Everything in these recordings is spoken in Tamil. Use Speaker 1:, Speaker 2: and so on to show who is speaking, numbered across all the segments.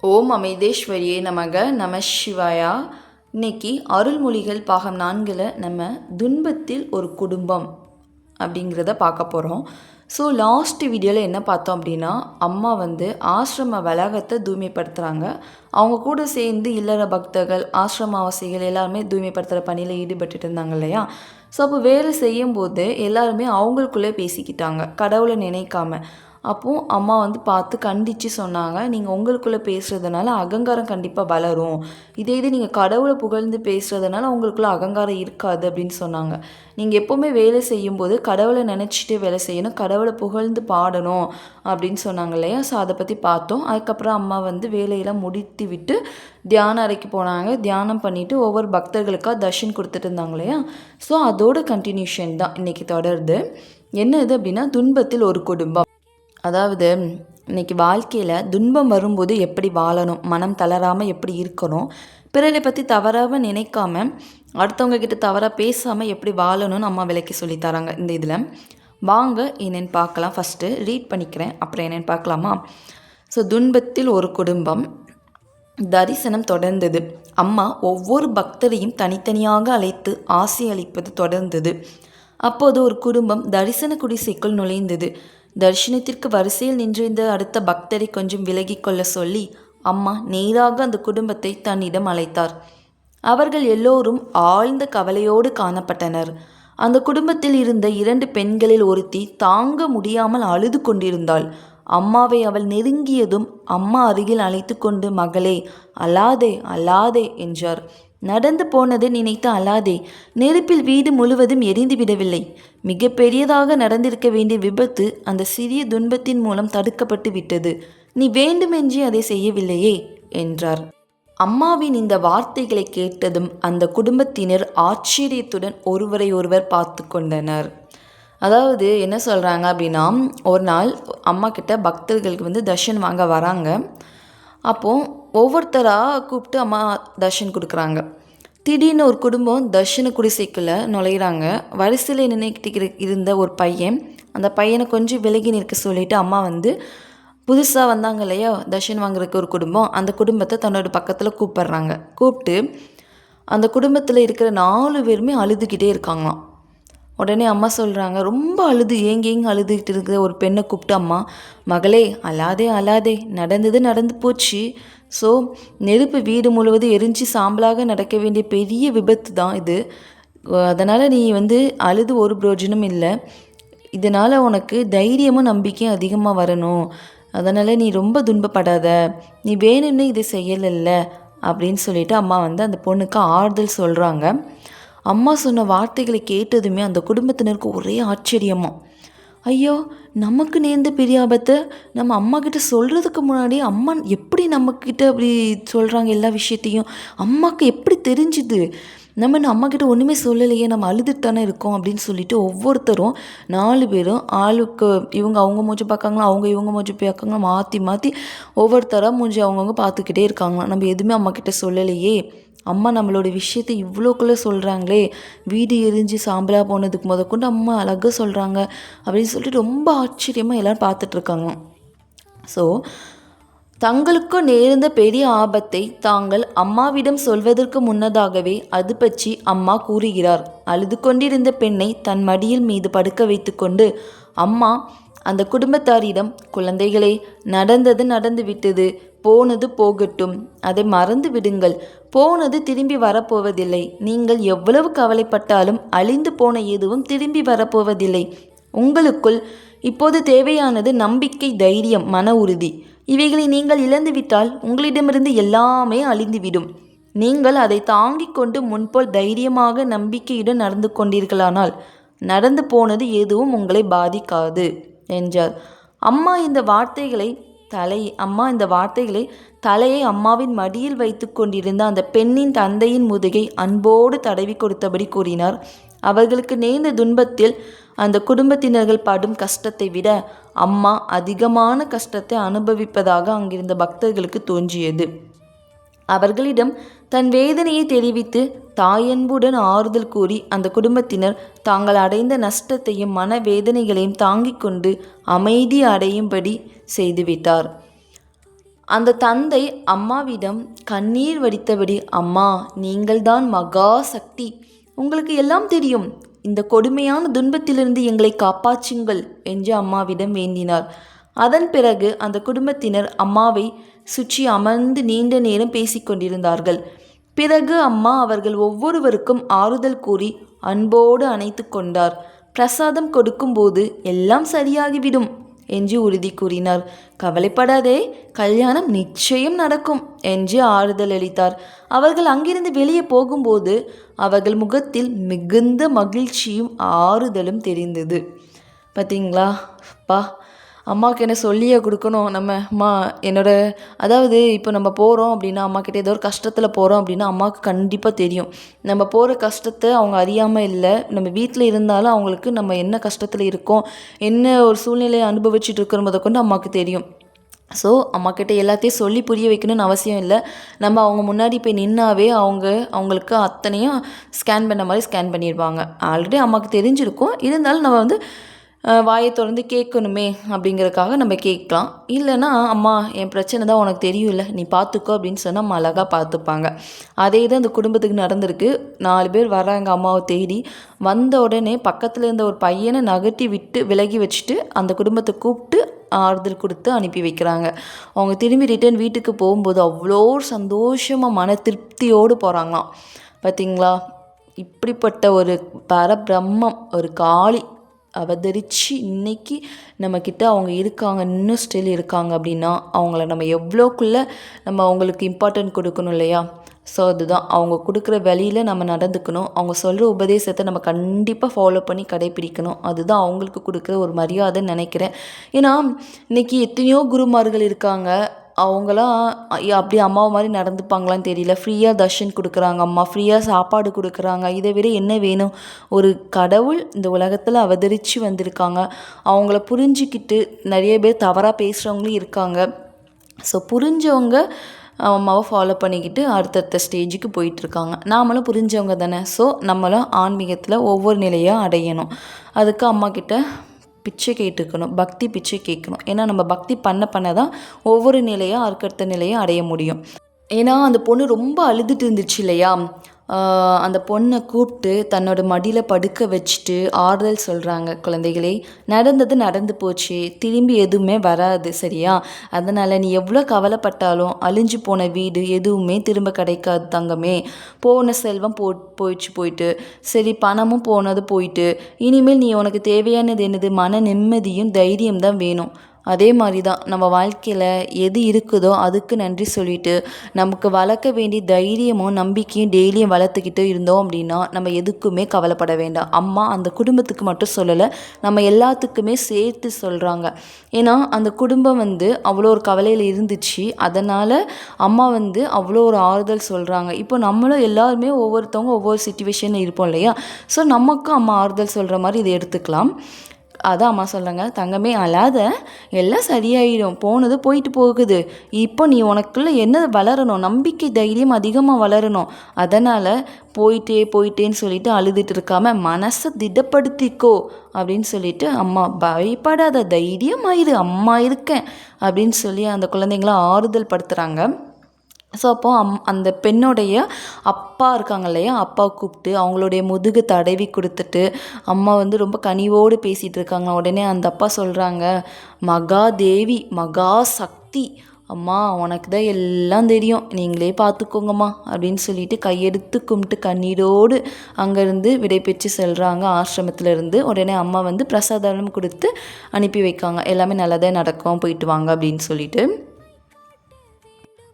Speaker 1: ஓம் அமிர்தேஸ்வரியே நமக நம சிவாயா. இன்னைக்கு அருள்மொழிகள் பாகம் 4ல் நம்ம துன்பத்தில் ஒரு குடும்பம் அப்படிங்கிறத பார்க்க போகிறோம். ஸோ லாஸ்ட் வீடியோவில் என்ன பார்த்தோம் அப்படின்னா, அம்மா ஆசிரம வளாகத்தை தூய்மைப்படுத்துகிறாங்க. அவங்க கூட சேர்ந்து இல்லற பக்தர்கள், ஆசிரமவாசிகள் எல்லாருமே தூய்மைப்படுத்துகிற பணியில் ஈடுபட்டு இருந்தாங்க இல்லையா. ஸோ அப்போ வேலை செய்யும்போது எல்லாருமே அவங்களுக்குள்ளே பேசிக்கிட்டாங்க, கடவுளை நினைக்காம. அப்போது அம்மா பார்த்து கண்டித்து சொன்னாங்க, நீங்கள் உங்களுக்குள்ளே பேசுகிறதுனால அகங்காரம் கண்டிப்பாக வளரும். இது நீங்கள் கடவுளை புகழ்ந்து பேசுகிறதுனால உங்களுக்குள்ளே அகங்காரம் இருக்காது அப்படின்னு சொன்னாங்க. நீங்கள் எப்போவுமே வேலை செய்யும்போது கடவுளை நினச்சிட்டு வேலை செய்யணும், கடவுளை புகழ்ந்து பாடணும் அப்படின்னு சொன்னாங்க இல்லையா. ஸோ அதை பற்றி பார்த்தோம். அதுக்கப்புறம் அம்மா வேலையெல்லாம் முடித்து விட்டு தியான அறைக்கு போனாங்க. தியானம் பண்ணிவிட்டு ஒவ்வொரு பக்தர்களுக்காக தர்ஷன் கொடுத்துட்டு இருந்தாங்க இல்லையா. ஸோ அதோட கண்டினியூஷன் தான் இன்றைக்கி தொடருது. என்ன இது அப்படின்னா, துன்பத்தில் ஒரு குடும்பம். அதாவது இன்றைக்கி வாழ்க்கையில் துன்பம் வரும்போது எப்படி வாழணும், மனம் தளராமல் எப்படி இருக்கணும், பிறரை பற்றி தவறாக நினைக்காம அடுத்தவங்க கிட்ட தவறாக பேசாமல் எப்படி வாழணும்னு அம்மா விளக்கி சொல்லித்தராங்க இந்த இதில். வாங்க என்னென்னு பார்க்கலாம். ஃபஸ்ட்டு ரீட் பண்ணிக்கிறேன், அப்புறம் என்னென்னு பார்க்கலாமா. ஸோ துன்பத்தில் ஒரு குடும்பம். தரிசனம் தொடர்ந்தது. அம்மா ஒவ்வொரு பக்தரையும் தனித்தனியாக அழைத்து ஆசி அளிப்பது தொடர்ந்தது. அப்போது ஒரு குடும்பம் தரிசன குடிசைக்குள் நுழைந்தது. தரிசனத்திற்கு வரிசையில் நின்றிருந்த அடுத்த பக்தரை கொஞ்சம் விலகி கொள்ள சொல்லி அம்மா நேராக அந்த குடும்பத்தை தன்னிடம் அழைத்தார். அவர்கள் எல்லோரும் ஆழ்ந்த கவலையோடு காணப்பட்டனர். அந்த குடும்பத்தில் இருந்த 2 பெண்களில் ஒருத்தி தாங்க முடியாமல் அழுது கொண்டிருந்தாள். அம்மாவை அவள் நெருங்கியதும் அம்மா அருகில் அழைத்து கொண்டு, மகளே, அழாதே அழாதே என்றார். நடந்து போனது நினைத்து அழாதே. நெருப்பில் வீடு முழுவதும் எரிந்து விடவில்லை. மிக பெரியதாக நடந்திருக்க வேண்டிய விபத்து அந்த சிறிய துன்பத்தின் மூலம் தடுக்கப்பட்டு விட்டது. நீ வேண்டுமென்றே அதை செய்யவில்லையே என்றார். அம்மாவின் இந்த வார்த்தைகளை கேட்டதும் அந்த குடும்பத்தினர் ஆச்சரியத்துடன் ஒருவரை ஒருவர் பார்த்து கொண்டனர். அதாவது என்ன சொல்கிறாங்க அப்படின்னா, ஒரு நாள் அம்மா கிட்ட பக்தர்களுக்கு தர்ஷன் வாங்க வராங்க. அப்போது ஒவ்வொருத்தராக கூப்பிட்டு அம்மா தர்ஷன் கொடுக்குறாங்க. திடீர்னு ஒரு குடும்பம் தர்ஷன குடிசைக்குள்ளே நுழையிறாங்க. வரிசையில் நின்றுக்கிட்டு இருந்த ஒரு பையன், அந்த பையனை கொஞ்சம் விலகி நிற்க சொல்லிவிட்டு அம்மா புதுசாக வந்தாங்க இல்லையா தர்ஷன் வாங்குறதுக்கு ஒரு குடும்பம், அந்த குடும்பத்தை தன்னோட பக்கத்தில் கூப்பிட்றாங்க. கூப்பிட்டு அந்த குடும்பத்தில் இருக்கிற 4 பேருமே அழுதுகிட்டே இருக்காங்களாம். உடனே அம்மா சொல்கிறாங்க, ரொம்ப அழுது ஏங்கி அழுதுகிட்டு இருக்கிற ஒரு பெண்ணை கூப்பிட்டு, அம்மா, மகளே, அழாதே அழாதே, நடந்தது நடந்து போச்சு. ஸோ நெருப்பு வீடு முழுவதும் எரிஞ்சு சாம்பலாக நடக்க வேண்டிய பெரிய விபத்து தான் இது. அதனால் நீ அழுது ஒரு பிரயோஜனம் இல்லை. இதனால் உனக்கு தைரியமும் நம்பிக்கையும் அதிகமாக வரணும். அதனால் நீ ரொம்ப துன்பப்படாத, நீ வேணும்னு இதை செய்யலைல்ல அப்படின்னு சொல்லிட்டு அம்மா அந்த பொண்ணுக்கு ஆறுதல் சொல்கிறாங்க. அம்மா சொன்ன வார்த்தைகளை கேட்டதுமே அந்த குடும்பத்தினருக்கு ஒரே ஆச்சரியமா, ஐயோ, நமக்கு நேர்ந்த பெரிய ஆபத்தை நம்ம அம்மா கிட்ட சொல்கிறதுக்கு முன்னாடி அம்மா எப்படி நம்மக்கிட்ட அப்படி சொல்கிறாங்க எல்லா விஷயத்தையும், அம்மாவுக்கு எப்படி தெரிஞ்சுது, நம்ம அம்மா கிட்ட ஒன்றுமே சொல்லலையே, நம்ம அழுதுட்டு தானே இருக்கோம் அப்படின்னு சொல்லிட்டு ஒவ்வொருத்தரும் 4 பேரும் ஆளுக்கு இவங்க அவங்க மூஞ்சி பார்க்காங்களா, அவங்க இவங்க மூஞ்சி பார்க்காங்களா, மாற்றி மாற்றி ஒவ்வொருத்தராக மூஞ்சி அவங்கவுங்க பார்த்துக்கிட்டே இருக்காங்களாம். நம்ம எதுவுமே அம்மா கிட்ட சொல்லலையே, அம்மா நம்மளோட விஷயத்தை இவ்வளோக்குள்ளே சொல்கிறாங்களே, வீடு எரிஞ்சு சாம்பலாக போனதுக்கு முதற்கொண்டு அம்மா அழகாக சொல்கிறாங்க அப்படின்னு சொல்லிட்டு ரொம்ப ஆச்சரியமாக எல்லோரும் பார்த்துட்ருக்காங்க. ஸோ தங்களுக்கும் நேர்ந்த பெரிய ஆபத்தை தாங்கள் அம்மாவிடம் சொல்வதற்கு முன்னதாகவே அது பற்றி அம்மா கூறுகிறார். அழுது கொண்டிருந்த பெண்ணை தன் மடியில் மீது படுக்க வைத்து கொண்டு அம்மா அந்த குடும்பத்தாரிடம், குழந்தைகளே, நடந்தது நடந்து விட்டது, போனது போகட்டும், அதை மறந்து விடுங்கள். போனது திரும்பி வரப்போவதில்லை. நீங்கள் எவ்வளவு கவலைப்பட்டாலும் அழிந்து போன எதுவும் திரும்பி வரப்போவதில்லை. உங்களுக்குள் இப்போது தேவையானது நம்பிக்கை, தைரியம், மன உறுதி. இவைகளை நீங்கள் இழந்துவிட்டால் உங்களிடமிருந்து எல்லாமே அழிந்துவிடும். நீங்கள் அதை தாங்கிக் கொண்டு முன்போல் தைரியமாக நம்பிக்கையுடன் நடந்து கொண்டீர்களானால் நடந்து போனது எதுவும் உங்களை பாதிக்காது என்றார். அம்மா இந்த வார்த்தைகளை தலையை அம்மாவின் மடியில் வைத்து கொண்டிருந்த அந்த பெண்ணின் தந்தையின் முதுகை அன்போடு தடவி கொடுத்தபடி கூறினார். அவர்களுக்கு நேர்ந்த துன்பத்தில் அந்த குடும்பத்தினர்கள் படும் கஷ்டத்தை விட அம்மா அதிகமான கஷ்டத்தை அனுபவிப்பதாக அங்கிருந்த பக்தர்களுக்கு தோன்றியது. அவர்களிடம் தன் வேதனையை தெரிவித்து தாயன்புடன் ஆறுதல் கூறி அந்த குடும்பத்தினர் தாங்கள் அடைந்த நஷ்டத்தையும் மனவேதனைகளையும் தாங்கிக் கொண்டு அமைதி அடையும்படி செய்துவிட்டார். அந்த தந்தை அம்மாவிடம் கண்ணீர் வடித்தபடி, அம்மா, நீங்கள்தான் மகா சக்தி, உங்களுக்கு எல்லாம் தெரியும், இந்த கொடுமையான துன்பத்திலிருந்து எங்களை காப்பாற்றுங்கள் என்று அம்மாவிடம் வேண்டினார். அதன் பிறகு அந்த குடும்பத்தினர் அம்மாவை சுற்றி அமர்ந்து நீண்ட நேரம் பேசிக்கொண்டிருந்தார்கள். பிறகு அம்மா அவர்கள் ஒவ்வொருவருக்கும் ஆறுதல் கூறி அன்போடு அணைத்து கொண்டார். பிரசாதம் கொடுக்கும்போது எல்லாம் சரியாகிவிடும் என்று உறுதி கூறினார். கவலைப்படாதே, கல்யாணம் நிச்சயம் நடக்கும் என்று ஆறுதல் அளித்தார். அவர்கள் அங்கிருந்து வெளியே போகும்போது அவர்கள் முகத்தில் மிகுந்த மகிழ்ச்சியும் ஆறுதலும் தெரிந்தது. பார்த்தீங்களா? அம்மாவுக்கு என்ன சொல்லியே கொடுக்கணும் நம்ம. அம்மா அதாவது இப்போ நம்ம போகிறோம் அப்படின்னா, அம்மாக்கிட்ட ஏதோ ஒரு கஷ்டத்தில் போகிறோம் அப்படின்னா அம்மாவுக்கு கண்டிப்பாக தெரியும். நம்ம போகிற கஷ்டத்தை அவங்க அறியாமல் இல்லை. நம்ம வீட்டில் இருந்தாலும் அவங்களுக்கு நம்ம என்ன கஷ்டத்தில் இருக்கோம், என்ன ஒரு சூழ்நிலையை அனுபவிச்சுட்டு இருக்கிற கொண்டு அம்மாவுக்கு தெரியும். ஸோ அம்மாக்கிட்ட எல்லாத்தையும் சொல்லி புரிய வைக்கணும்னு அவசியம் இல்லை. நம்ம அவங்க முன்னாடி போய் நின்னாவே அவங்களுக்கு அத்தனையும் ஸ்கேன் பண்ண மாதிரி ஸ்கேன் பண்ணிடுவாங்க. ஆல்ரெடி அம்மாவுக்கு தெரிஞ்சிருக்கும். இருந்தாலும் நம்ம வாயை திறந்து கேட்கணுமே அப்படிங்கிறதுக்காக நம்ம கேட்கலாம். இல்லைன்னா, அம்மா, என் பிரச்சனை தான் உனக்கு தெரியும்ல, நீ பார்த்துக்கோ அப்படின்னு சொன்னால் அம்மா அழகாக பார்த்துப்பாங்க. அதே தான் அந்த குடும்பத்துக்கு நடந்திருக்கு. 4 பேர் வர்றாங்க அம்மாவை தேடி. வந்த உடனே பக்கத்தில் இருந்த ஒரு பையனை நகர்த்தி விட்டு விலகி வச்சுட்டு அந்த குடும்பத்தை கூப்பிட்டு ஆறுதல் கொடுத்து அனுப்பி வைக்கிறாங்க. அவங்க திரும்பி ரிட்டர்ன் வீட்டுக்கு போகும்போது அவ்வளோ சந்தோஷமாக மன திருப்தியோடு போகிறாங்களாம். பார்த்திங்களா? இப்படிப்பட்ட ஒரு பரபிரம்மம், ஒரு காளி அவதரித்து இன்றைக்கி நம்மக்கிட்ட அவங்க இருக்காங்க, இன்னும் ஸ்டில் இருக்காங்க அப்படின்னா அவங்கள நம்ம எவ்வளோக்குள்ளே நம்ம அவங்களுக்கு இம்பார்ட்டன்ட் கொடுக்கணும் இல்லையா? ஸோ அதுதான், அவங்க கொடுக்குற வழியில் நம்ம நடந்துக்கணும். அவங்க சொல்கிற உபதேசத்தை நம்ம கண்டிப்பாக ஃபாலோ பண்ணி கடைப்பிடிக்கணும். அதுதான் அவங்களுக்கு கொடுக்குற ஒரு மரியாதைன்னு நினைக்கிறேன். ஏன்னா இன்றைக்கி எத்தனையோ குருமார்கள் இருக்காங்க. அவங்களாம் அப்படி அம்மாவை மாதிரி நடந்துப்பாங்களான்னு தெரியல. ஃப்ரீயாக தர்ஷன் கொடுக்குறாங்க, அம்மா ஃப்ரீயாக சாப்பாடு கொடுக்குறாங்க. இதை விட என்ன வேணும்? ஒரு கடவுள் இந்த உலகத்தில் அவதரித்து வந்திருக்காங்க. அவங்கள புரிஞ்சிக்கிட்டு நிறைய பேர் தவறாக பேசுகிறவங்களும் இருக்காங்க. ஸோ புரிஞ்சவங்க அம்மாவை ஃபாலோ பண்ணிக்கிட்டு அடுத்தடுத்த ஸ்டேஜுக்கு போயிட்டுருக்காங்க. நாமளும் புரிஞ்சவங்க தானே. ஸோ நம்மளும் ஆன்மீகத்தில் ஒவ்வொரு நிலையாக அடையணும். அதுக்கு அம்மாக்கிட்ட பிச்சை கேட்டுக்கணும், பக்தி பிச்சை கேட்கணும். ஏன்னா நம்ம பக்தி பண்ண தான் ஒவ்வொரு நிலையாக அடுத்தடுத்த நிலையை அடைய முடியும். ஏன்னா அந்த பொண்ணு ரொம்ப அழுதுட்டு இருந்துச்சு இல்லையா? அந்த பொண்ணை கூப்பிட்டு தன்னோட மடியில் படுக்க வச்சுட்டு ஆறுதல் சொல்கிறாங்க. குழந்தைகளே, நடந்தது நடந்து போச்சு, திரும்பி எதுவுமே வராது, சரியா? அதனால் நீ எவ்வளோ கவலைப்பட்டாலும் அழிஞ்சு போன வீடு எதுவுமே திரும்ப கிடைக்காது தங்கமே. போன செல்வம் போயிட்டு சரி, பணமும் போனது போயிட்டு, இனிமேல் நீ உனக்கு தேவையானது என்னது? மன நிம்மதியும் தைரியம் தான் வேணும். அதே மாதிரி தான் நம்ம வாழ்க்கையில் எது இருக்குதோ அதுக்கு நன்றி சொல்லிட்டு நமக்கு வளர்க்க வேண்டிய தைரியமும் நம்பிக்கையும் டெய்லியும் வளர்த்துக்கிட்டு இருந்தோம் அப்படின்னா நம்ம எதுக்குமே கவலைப்பட வேண்டாம். அம்மா அந்த குடும்பத்துக்கு மட்டும் சொல்லலை, நம்ம எல்லாத்துக்குமே சேர்த்து சொல்கிறாங்க. ஏன்னா அந்த குடும்பம் அவ்வளோ ஒரு கவலையில் இருந்துச்சு. அதனால் அம்மா அவ்வளோ ஒரு ஆறுதல் சொல்கிறாங்க. இப்போ நம்மளும் எல்லாருமே ஒவ்வொருத்தவங்க ஒவ்வொரு சிச்சுவேஷனில் இருப்போம் இல்லையா? ஸோ நமக்கும் அம்மா ஆறுதல் சொல்கிற மாதிரி இதை எடுத்துக்கலாம். அதான் அம்மா சொல்கிறாங்க, தங்கமே அழாத, எல்லாம் சரியாயிடும், போனது போயிட்டு போகுது. இப்போ நீ உனக்குள்ளே என்ன வளரணும்? நம்பிக்கை தைரியம் அதிகமாக வளரணும். அதனால் போயிட்டேன்னு சொல்லிட்டு அழுதுட்டு இருக்காம மனசை திடப்படுத்திக்கோ அப்படின்னு சொல்லிட்டு, அம்மா பயப்படாத, தைரியமாயிரு, அம்மா இருக்கேன் அப்படின்னு சொல்லி அந்த குழந்தைங்கள ஆறுதல் படுத்துகிறாங்க. ஸோ அப்போது அந்த பெண்ணுடைய அப்பா இருக்காங்க இல்லையா? அப்பா கூப்பிட்டு அவங்களுடைய முதுகு தடவி கொடுத்துட்டு அம்மா ரொம்ப கனிவோடு பேசிகிட்டு இருக்காங்க. உடனே அந்த அப்பா சொல்கிறாங்க, மகாதேவி, மகா சக்தி, அம்மா உனக்கு தான் எல்லாம் தெரியும், நீங்களே பார்த்துக்கோங்கம்மா அப்படின்னு சொல்லிட்டு கையெடுத்து கும்பிட்டு கண்ணீரோடு அங்கேருந்து விடைபெற்று செல்கிறாங்க ஆசிரமத்திலேருந்து. உடனே அம்மா பிரசாதம் கொடுத்து அனுப்பி வைக்காங்க. எல்லாமே நல்லதாக நடக்கும், போயிட்டு வாங்க அப்படின்னு சொல்லிட்டு.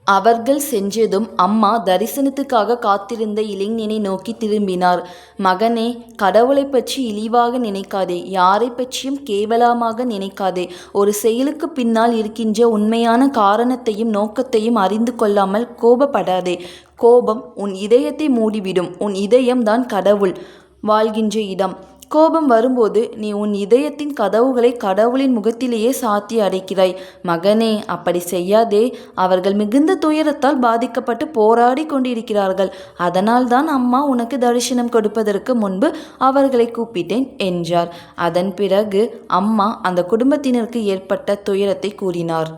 Speaker 1: அவர்கள் சென்றதும் அம்மா தரிசனத்துக்காக காத்திருந்த இளைஞனை நோக்கி திரும்பினார். மகனே, கடவுளை பற்றி இழிவாக நினைக்காதே, யாரை பற்றியும் கேவலமாக நினைக்காதே. ஒரு செயலுக்கு பின்னால் இருக்கின்ற உண்மையான காரணத்தையும் நோக்கத்தையும் அறிந்து கொள்ளாமல் கோபப்படாதே. கோபம் உன் இதயத்தை மூடிவிடும். உன் இதயம்தான் கடவுள் வாழ்கின்ற இடம். கோபம் வரும்போது நீ உன் இதயத்தின் கதவுகளை கடவுளின் முகத்திலேயே சாத்தி அடைக்கிறாய். மகனே, அப்படி செய்யாதே. அவர்கள் மிகுந்த துயரத்தால் பாதிக்கப்பட்டு போராடி கொண்டிருக்கிறார்கள். அதனால்தான் அம்மா உனக்கு தரிசனம் கொடுப்பதற்கு முன்பு அவர்களை கூப்பிட்டேன் என்றார். அதன் பிறகு அம்மா அந்த குடும்பத்தினருக்கு ஏற்பட்ட துயரத்தை கூறினார்.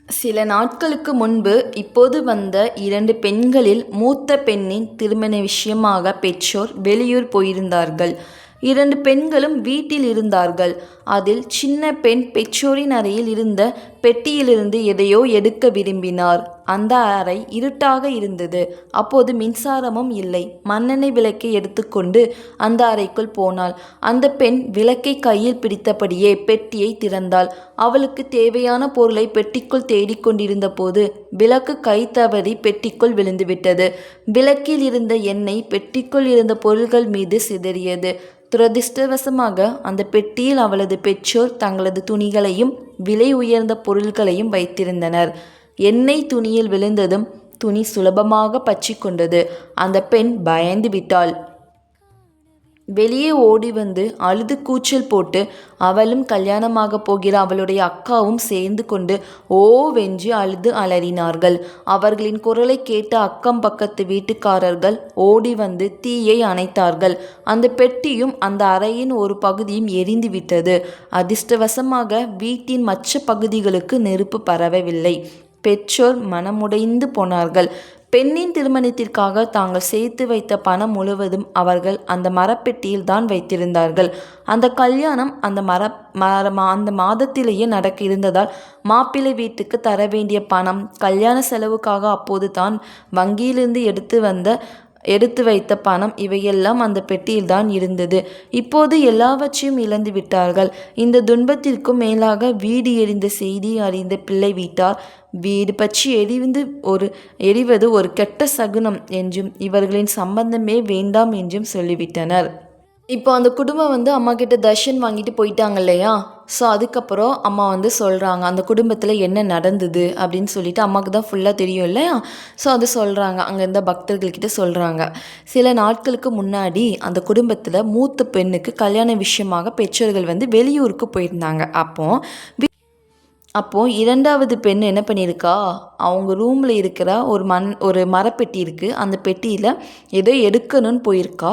Speaker 1: சில நாட்களுக்கு முன்பு இப்போது வந்த 2 பெண்களில் மூத்த பெண்ணின் திருமண விஷயமாக பெற்றோர் வெளியூர் போயிருந்தார்கள். 2 பெண்களும் வீட்டில் இருந்தார்கள். அதில் சின்ன பெண் பெற்றோரின் அறையில் இருந்த பெட்டியிலிருந்து எதையோ எடுக்க விரும்பினார். அந்த அறை இருட்டாக இருந்தது. அப்போது மின்சாரமும் இல்லை. மண்ணெண்ணெய் விளக்கை எடுத்துக்கொண்டு அந்த அறைக்குள் போனாள். அந்த பெண் விளக்கை கையில் பிடித்தபடியே பெட்டியை திறந்தாள். அவளுக்கு தேவையான பொருளை பெட்டிக்குள் தேடிக்கொண்டிருந்த போது விளக்கு கை தவறி பெட்டிக்குள் விழுந்துவிட்டது. விளக்கில் இருந்த எண்ணெய் பெட்டிக்குள் இருந்த பொருள்கள் மீது சிதறியது. துரதிர்ஷ்டவசமாக அந்த பெட்டியில் அவளது பெற்றோர் தங்களது துணிகளையும் விலை உயர்ந்த பொருள்களையும் வைத்திருந்தனர். எண்ணெய் துணியில் விழுந்ததும் துணி சுலபமாக பற்றிக்கொண்டது. அந்த பெண் பயந்து விட்டாள். வெளியே ஓடி வந்து அழுது கூச்சல் போட்டு அவளும் கல்யாணமாக போகிற அவளுடைய அக்காவும் சேர்ந்து கொண்டு ஓவென்று அழுது அலறினார்கள். அவர்களின் குரலை கேட்ட அக்கம் பக்கத்து வீட்டுக்காரர்கள் ஓடி வந்து தீயை அணைத்தார்கள். அந்த பெட்டியும் அந்த அறையின் ஒரு பகுதியும் எரிந்து விட்டது. அதிர்ஷ்டவசமாக வீட்டின் மற்ற பகுதிகளுக்கு நெருப்பு பரவவில்லை. பெற்றோர் மனமுடைந்து போனார்கள். பெண்ணின் திருமணத்திற்காக தாங்கள் சேர்த்து வைத்த பணம் முழுவதும் அவர்கள் அந்த மரப்பெட்டியில் தான் வைத்திருந்தார்கள். அந்த கல்யாணம் அந்த மாதத்திலேயே நடக்க இருந்ததால் மாப்பிள்ளை வீட்டுக்கு தர வேண்டிய பணம், கல்யாண செலவுக்காக அப்போது தான் வங்கியிலிருந்து எடுத்து வைத்த பணம் இவையெல்லாம் அந்த பெட்டியில் தான் இருந்தது. இப்போது எல்லாவற்றையும் இழந்து விட்டார்கள். இந்த துன்பத்திற்கும் மேலாக வீடு எரிந்த செய்தி அறிந்த பிள்ளை வீட்டார் வீடு பற்றி எரிவது ஒரு கெட்ட சகுனம் என்றும் இவர்களின் சம்பந்தமே வேண்டாம் என்றும் சொல்லிவிட்டனர். இப்போ அந்த குடும்பம் அம்மா கிட்ட தர்ஷன் வாங்கிட்டு போயிட்டாங்க இல்லையா? ஸோ அதுக்கப்புறம் அம்மா சொல்கிறாங்க அந்த குடும்பத்தில் என்ன நடந்தது அப்படின்னு சொல்லிட்டு அம்மாவுக்கு தான் ஃபுல்லாக தெரியும் இல்லையா? ஸோ அது சொல்கிறாங்க, அங்கே இருந்த பக்தர்கள்கிட்ட சொல்கிறாங்க. சில நாட்களுக்கு முன்னாடி அந்த குடும்பத்தில் மூத்த பெண்ணுக்கு கல்யாண விஷயமாக பெற்றோர்கள் வெளியூருக்கு போயிருந்தாங்க. அப்போது இரண்டாவது பெண் என்ன பண்ணியிருக்கா, அவங்க ரூமில் இருக்கிற ஒரு மரப்பெட்டி இருக்குது. அந்த பெட்டியில் ஏதோ எடுக்கணும்னு போயிருக்கா.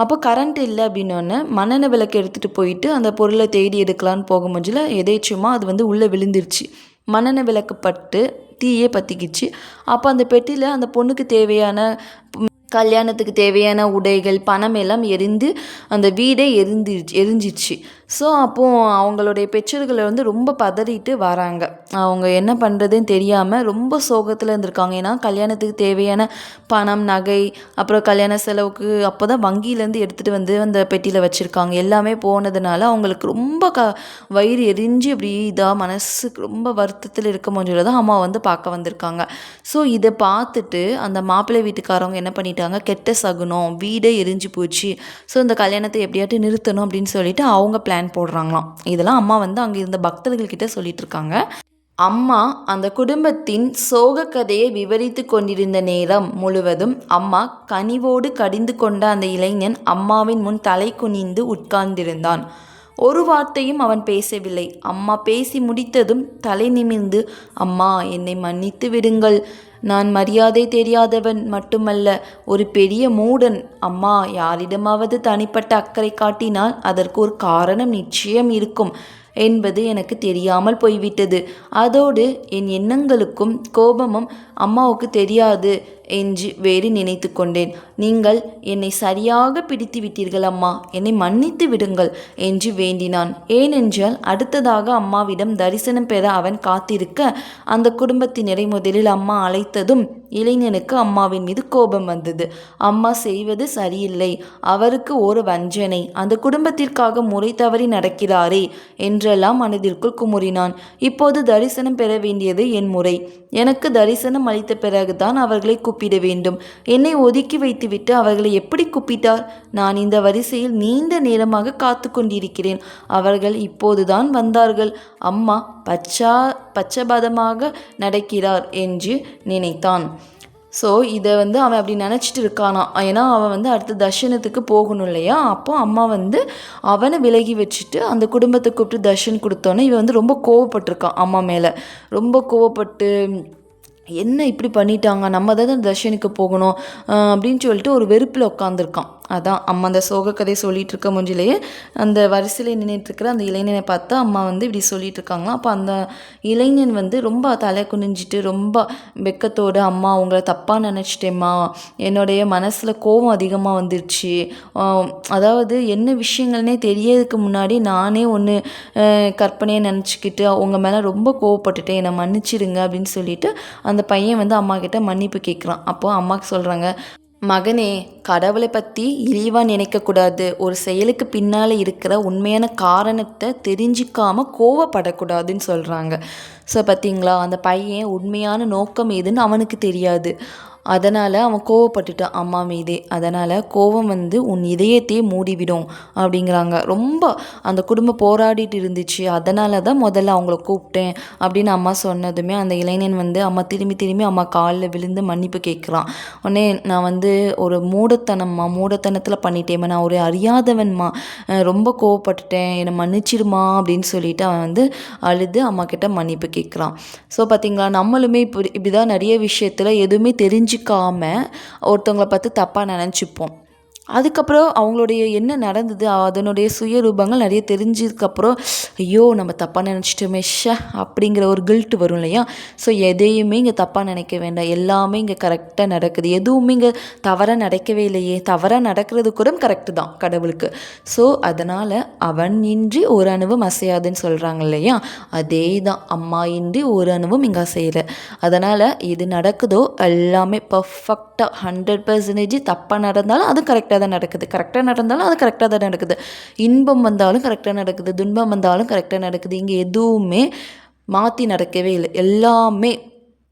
Speaker 1: அப்போ கரண்ட் இல்லை அப்படின்னோடனே மண்ணெண்ணெய் விளக்கு எடுத்துகிட்டு போயிட்டு அந்த பொருளை தேடி எடுக்கலான்னு போகும்போதுல எதேச்சுமா அது உள்ளே விழுந்துருச்சு. மண்ணெண்ணெய் விளக்கு பட்டு தீயே பற்றிக்கிச்சு. அப்போ அந்த பெட்டியில் அந்த பொண்ணுக்கு தேவையான கல்யாணத்துக்கு தேவையான உடைகள், பணம் எல்லாம் எரிந்து அந்த வீடே எரிஞ்சிச்சு. ஸோ அப்போது அவங்களுடைய பெற்றோர்கள் ரொம்ப பதறிட்டு வராங்க. அவங்க என்ன பண்ணுறதுன்னு தெரியாமல் ரொம்ப சோகத்தில் இருந்திருக்காங்க. ஏன்னா கல்யாணத்துக்கு தேவையான பணம், நகை, அப்புறம் கல்யாண செலவுக்கு அப்போ தான் வங்கியிலேருந்து எடுத்துகிட்டு அந்த பெட்டியில் வச்சுருக்காங்க. எல்லாமே போனதுனால அவங்களுக்கு ரொம்ப வயிறு எரிஞ்சு அப்படி மனசுக்கு ரொம்ப வருத்தத்தில் இருக்கும்போது தான் அம்மா பார்க்க வந்திருக்காங்க. ஸோ இதை பார்த்துட்டு அந்த மாப்பிள்ளை வீட்டுக்காரவங்க என்ன பண்ணிட்டாங்க, கெட்ட சகுனம், வீடே எரிஞ்சு போச்சு, ஸோ இந்த கல்யாணத்தை எப்படியாட்டு நிறுத்தணும் அப்படின்னு சொல்லிட்டு அவங்க பிளான் போடுறாங்களாம். இதெல்லாம் அம்மா அங்கே இருந்த பக்தர்கள்கிட்ட சொல்லிட்டு இருக்காங்க. அம்மா அந்த குடும்பத்தின் சோக கதையை விவரித்து கொண்டிருந்த நேரம் முழுவதும் அம்மா கனிவோடு கடிந்து கொண்ட அந்த இளைஞன் அம்மாவின் முன் தலை குனிந்து உட்கார்ந்திருந்தான். ஒரு வார்த்தையும் அவன் பேசவில்லை. அம்மா பேசி முடித்ததும் தலை நிமிர்ந்து, அம்மா, என்னை மன்னித்து விடுங்கள். நான் மரியாதை தெரியாதவன் மட்டுமல்ல, ஒரு பெரிய மூடன். அம்மா, யாரிடமாவது தனிப்பட்ட அக்கறை காட்டினால் அதற்கு ஒரு காரணம் நிச்சயம் இருக்கும் என்பது எனக்கு தெரியாமல் போய்விட்டது. அதோடு என் எண்ணங்களுக்கும் கோபமும் அம்மாவுக்கு தெரியாது என்று வேறு நினைத்து கொண்டேன். நீங்கள் என்னை சரியாக பிடித்து விட்டீர்கள் அம்மா, என்னை மன்னித்து விடுங்கள் என்று வேண்டினான். ஏனென்றால் அடுத்ததாக அம்மாவிடம் தரிசனம் பெற அவன் காத்திருக்க அந்த குடும்பத்தினரை முதலில் அம்மா அழைத்ததும் இளைஞனுக்கு அம்மாவின் மீது கோபம் வந்தது. அம்மா செய்வது சரியில்லை, அவருக்கு ஒரு வஞ்சனை, அந்த குடும்பத்திற்காக முறை தவறி நடக்கிறாரே என்றெல்லாம் மனதிற்குள் குமுறினான். இப்போது தரிசனம் பெற வேண்டியது என் முறை. எனக்கு தரிசனம் அளித்த பிறகுதான் அவர்களை கூப்பிட வேண்டும். என்னை ஒதுக்கி வைத்துவிட்டு அவர்களை எப்படி கூப்பிட்டார்? நான் இந்த வரிசையில் நீண்ட நேரமாக காத்து கொண்டிருக்கிறேன். அவர்கள் இப்போதுதான் வந்தார்கள். அம்மா பச்சபாதமாக நடக்கிறார் என்று நினைத்தான். ஸோ இதை அவன் அப்படி நினச்சிட்டு இருக்கானா. ஏன்னா அவன் அடுத்த தர்ஷனத்துக்கு போகணும் இல்லையா? அப்போ அம்மா அவனை விலகி வச்சுட்டு அந்த குடும்பத்தை கூப்பிட்டு தர்ஷன் கொடுத்தோன்னே இவன் ரொம்ப கோவப்பட்டிருக்கான் அம்மா மேலே. ரொம்ப கோவப்பட்டு, என்ன இப்படி பண்ணிட்டாங்க, நம்ம தான் தர்ஷனுக்கு போகணும் அப்படின்னு சொல்லிட்டு ஒரு வெறுப்பில் உட்காந்துருக்கான். அதான் அம்மா அந்த சோக கதை சொல்லிகிட்டு இருக்க மூஞ்சிலேயே அந்த வரிசையில் நின்றுட்டுருக்கிற அந்த இளைஞனை பார்த்து அம்மா வந்து இப்படி சொல்லிட்டு இருக்காங்களாம். அப்போ அந்த இளைஞன் வந்து ரொம்ப தலை குனிஞ்சிட்டு ரொம்ப வெக்கத்தோடு, அம்மா உங்களை தப்பாக நினச்சிட்டேம்மா, என்னுடைய மனசில் கோபம் அதிகமாக வந்துருச்சு, அதாவது என்ன விஷயங்கள்னே தெரியறதுக்கு முன்னாடி நானே ஒன்று கற்பனையை நினச்சிக்கிட்டு உங்கள் மேலே ரொம்ப கோவப்பட்டுட்டேன், என்னை மன்னிச்சிடுங்க அப்படின்னு சொல்லிட்டு அந்த பையன் வந்து அம்மா கிட்ட மன்னிப்பு கேட்குறான். அப்போது அம்மாவுக்கு சொல்கிறாங்க, மகனே, கடவுளை பற்றி இழிவாக நினைக்கக்கூடாது, ஒரு செயலுக்கு பின்னால் இருக்கிற உண்மையான காரணத்தை தெரிஞ்சிக்காமல் கோவப்படக்கூடாதுன்னு சொல்கிறாங்க. ஸோ பார்த்தீங்களா, அந்த பையன் உண்மையான நோக்கம் எதுன்னு அவனுக்கு தெரியாது, அதனால் அவன் கோவப்பட்டுட்டான் அம்மா மீதே. அதனால் கோவம் வந்து உன் இதயத்தையே மூடிவிடும் அப்படிங்கிறாங்க. ரொம்ப அந்த குடும்பம் போராடிட்டு இருந்துச்சு, அதனால தான் முதல்ல அவங்கள கூப்பிட்டேன் அப்படின்னு அம்மா சொன்னதுமே அந்த இளைஞன் வந்து அம்மா திரும்பி அம்மா காலில் விழுந்து மன்னிப்பு கேட்குறான். உடனே நான் வந்து ஒரு மூடத்தனத்தில் பண்ணிட்டேம்மா, நான் ஒரு அறியாதவன்மா, ரொம்ப கோவப்பட்டுட்டேன், என்னை மன்னிச்சிடுமா அப்படின்னு சொல்லிட்டு அவன் வந்து அழுது அம்மா கிட்ட மன்னிப்பு கேட்குறான். ஸோ பார்த்தீங்களா, நம்மளுமே இப்படி தான் நிறைய விஷயத்தில் எதுவுமே தெரிஞ்சுக்காம ஒருத்தவங்களை பார்த்து தப்பாக நினச்சிப்போம். அதுக்கப்புறம் அவங்களுடைய என்ன நடந்தது, அதனுடைய சுயரூபங்கள் நிறைய தெரிஞ்சதுக்கப்புறம் ஐயோ நம்ம தப்பாக நினச்சிட்டோமே அப்படிங்கிற ஒரு கில்ட் வரும் இல்லையா. ஸோ எதையுமே இங்கே தப்பாக நினைக்க வேண்டாம், எல்லாமே இங்கே கரெக்டாக நடக்குது, எதுவுமே இங்கே தவறாக நடக்கவே இல்லையே, தவறாக நடக்கிறது கூட கரெக்டு தான் கடவுளுக்கு. ஸோ அதனால் அவன் இன்றி ஒரு அணுவும் அசையாதுன்னு சொல்கிறாங்க இல்லையா, அதே தான் அம்மா இன்றி ஒரு அணுவும் இங்கே அசையலை. அதனால் எது நடக்குதோ எல்லாமே பர்ஃபெக்டாக 100% தப்பாக நடந்தாலும் அது கரெக்டாக தான் நடக்குது, கரெக்டாக நடந்தாலும் அது கரெக்டாக தான் நடக்குது, இன்பம் வந்தாலும் கரெக்டாக நடக்குது, துன்பம் வந்தாலும் கரெக்டாக நடக்குது. இங்கே எதுவுமே மாற்றி நடக்கவே இல்லை, எல்லாமே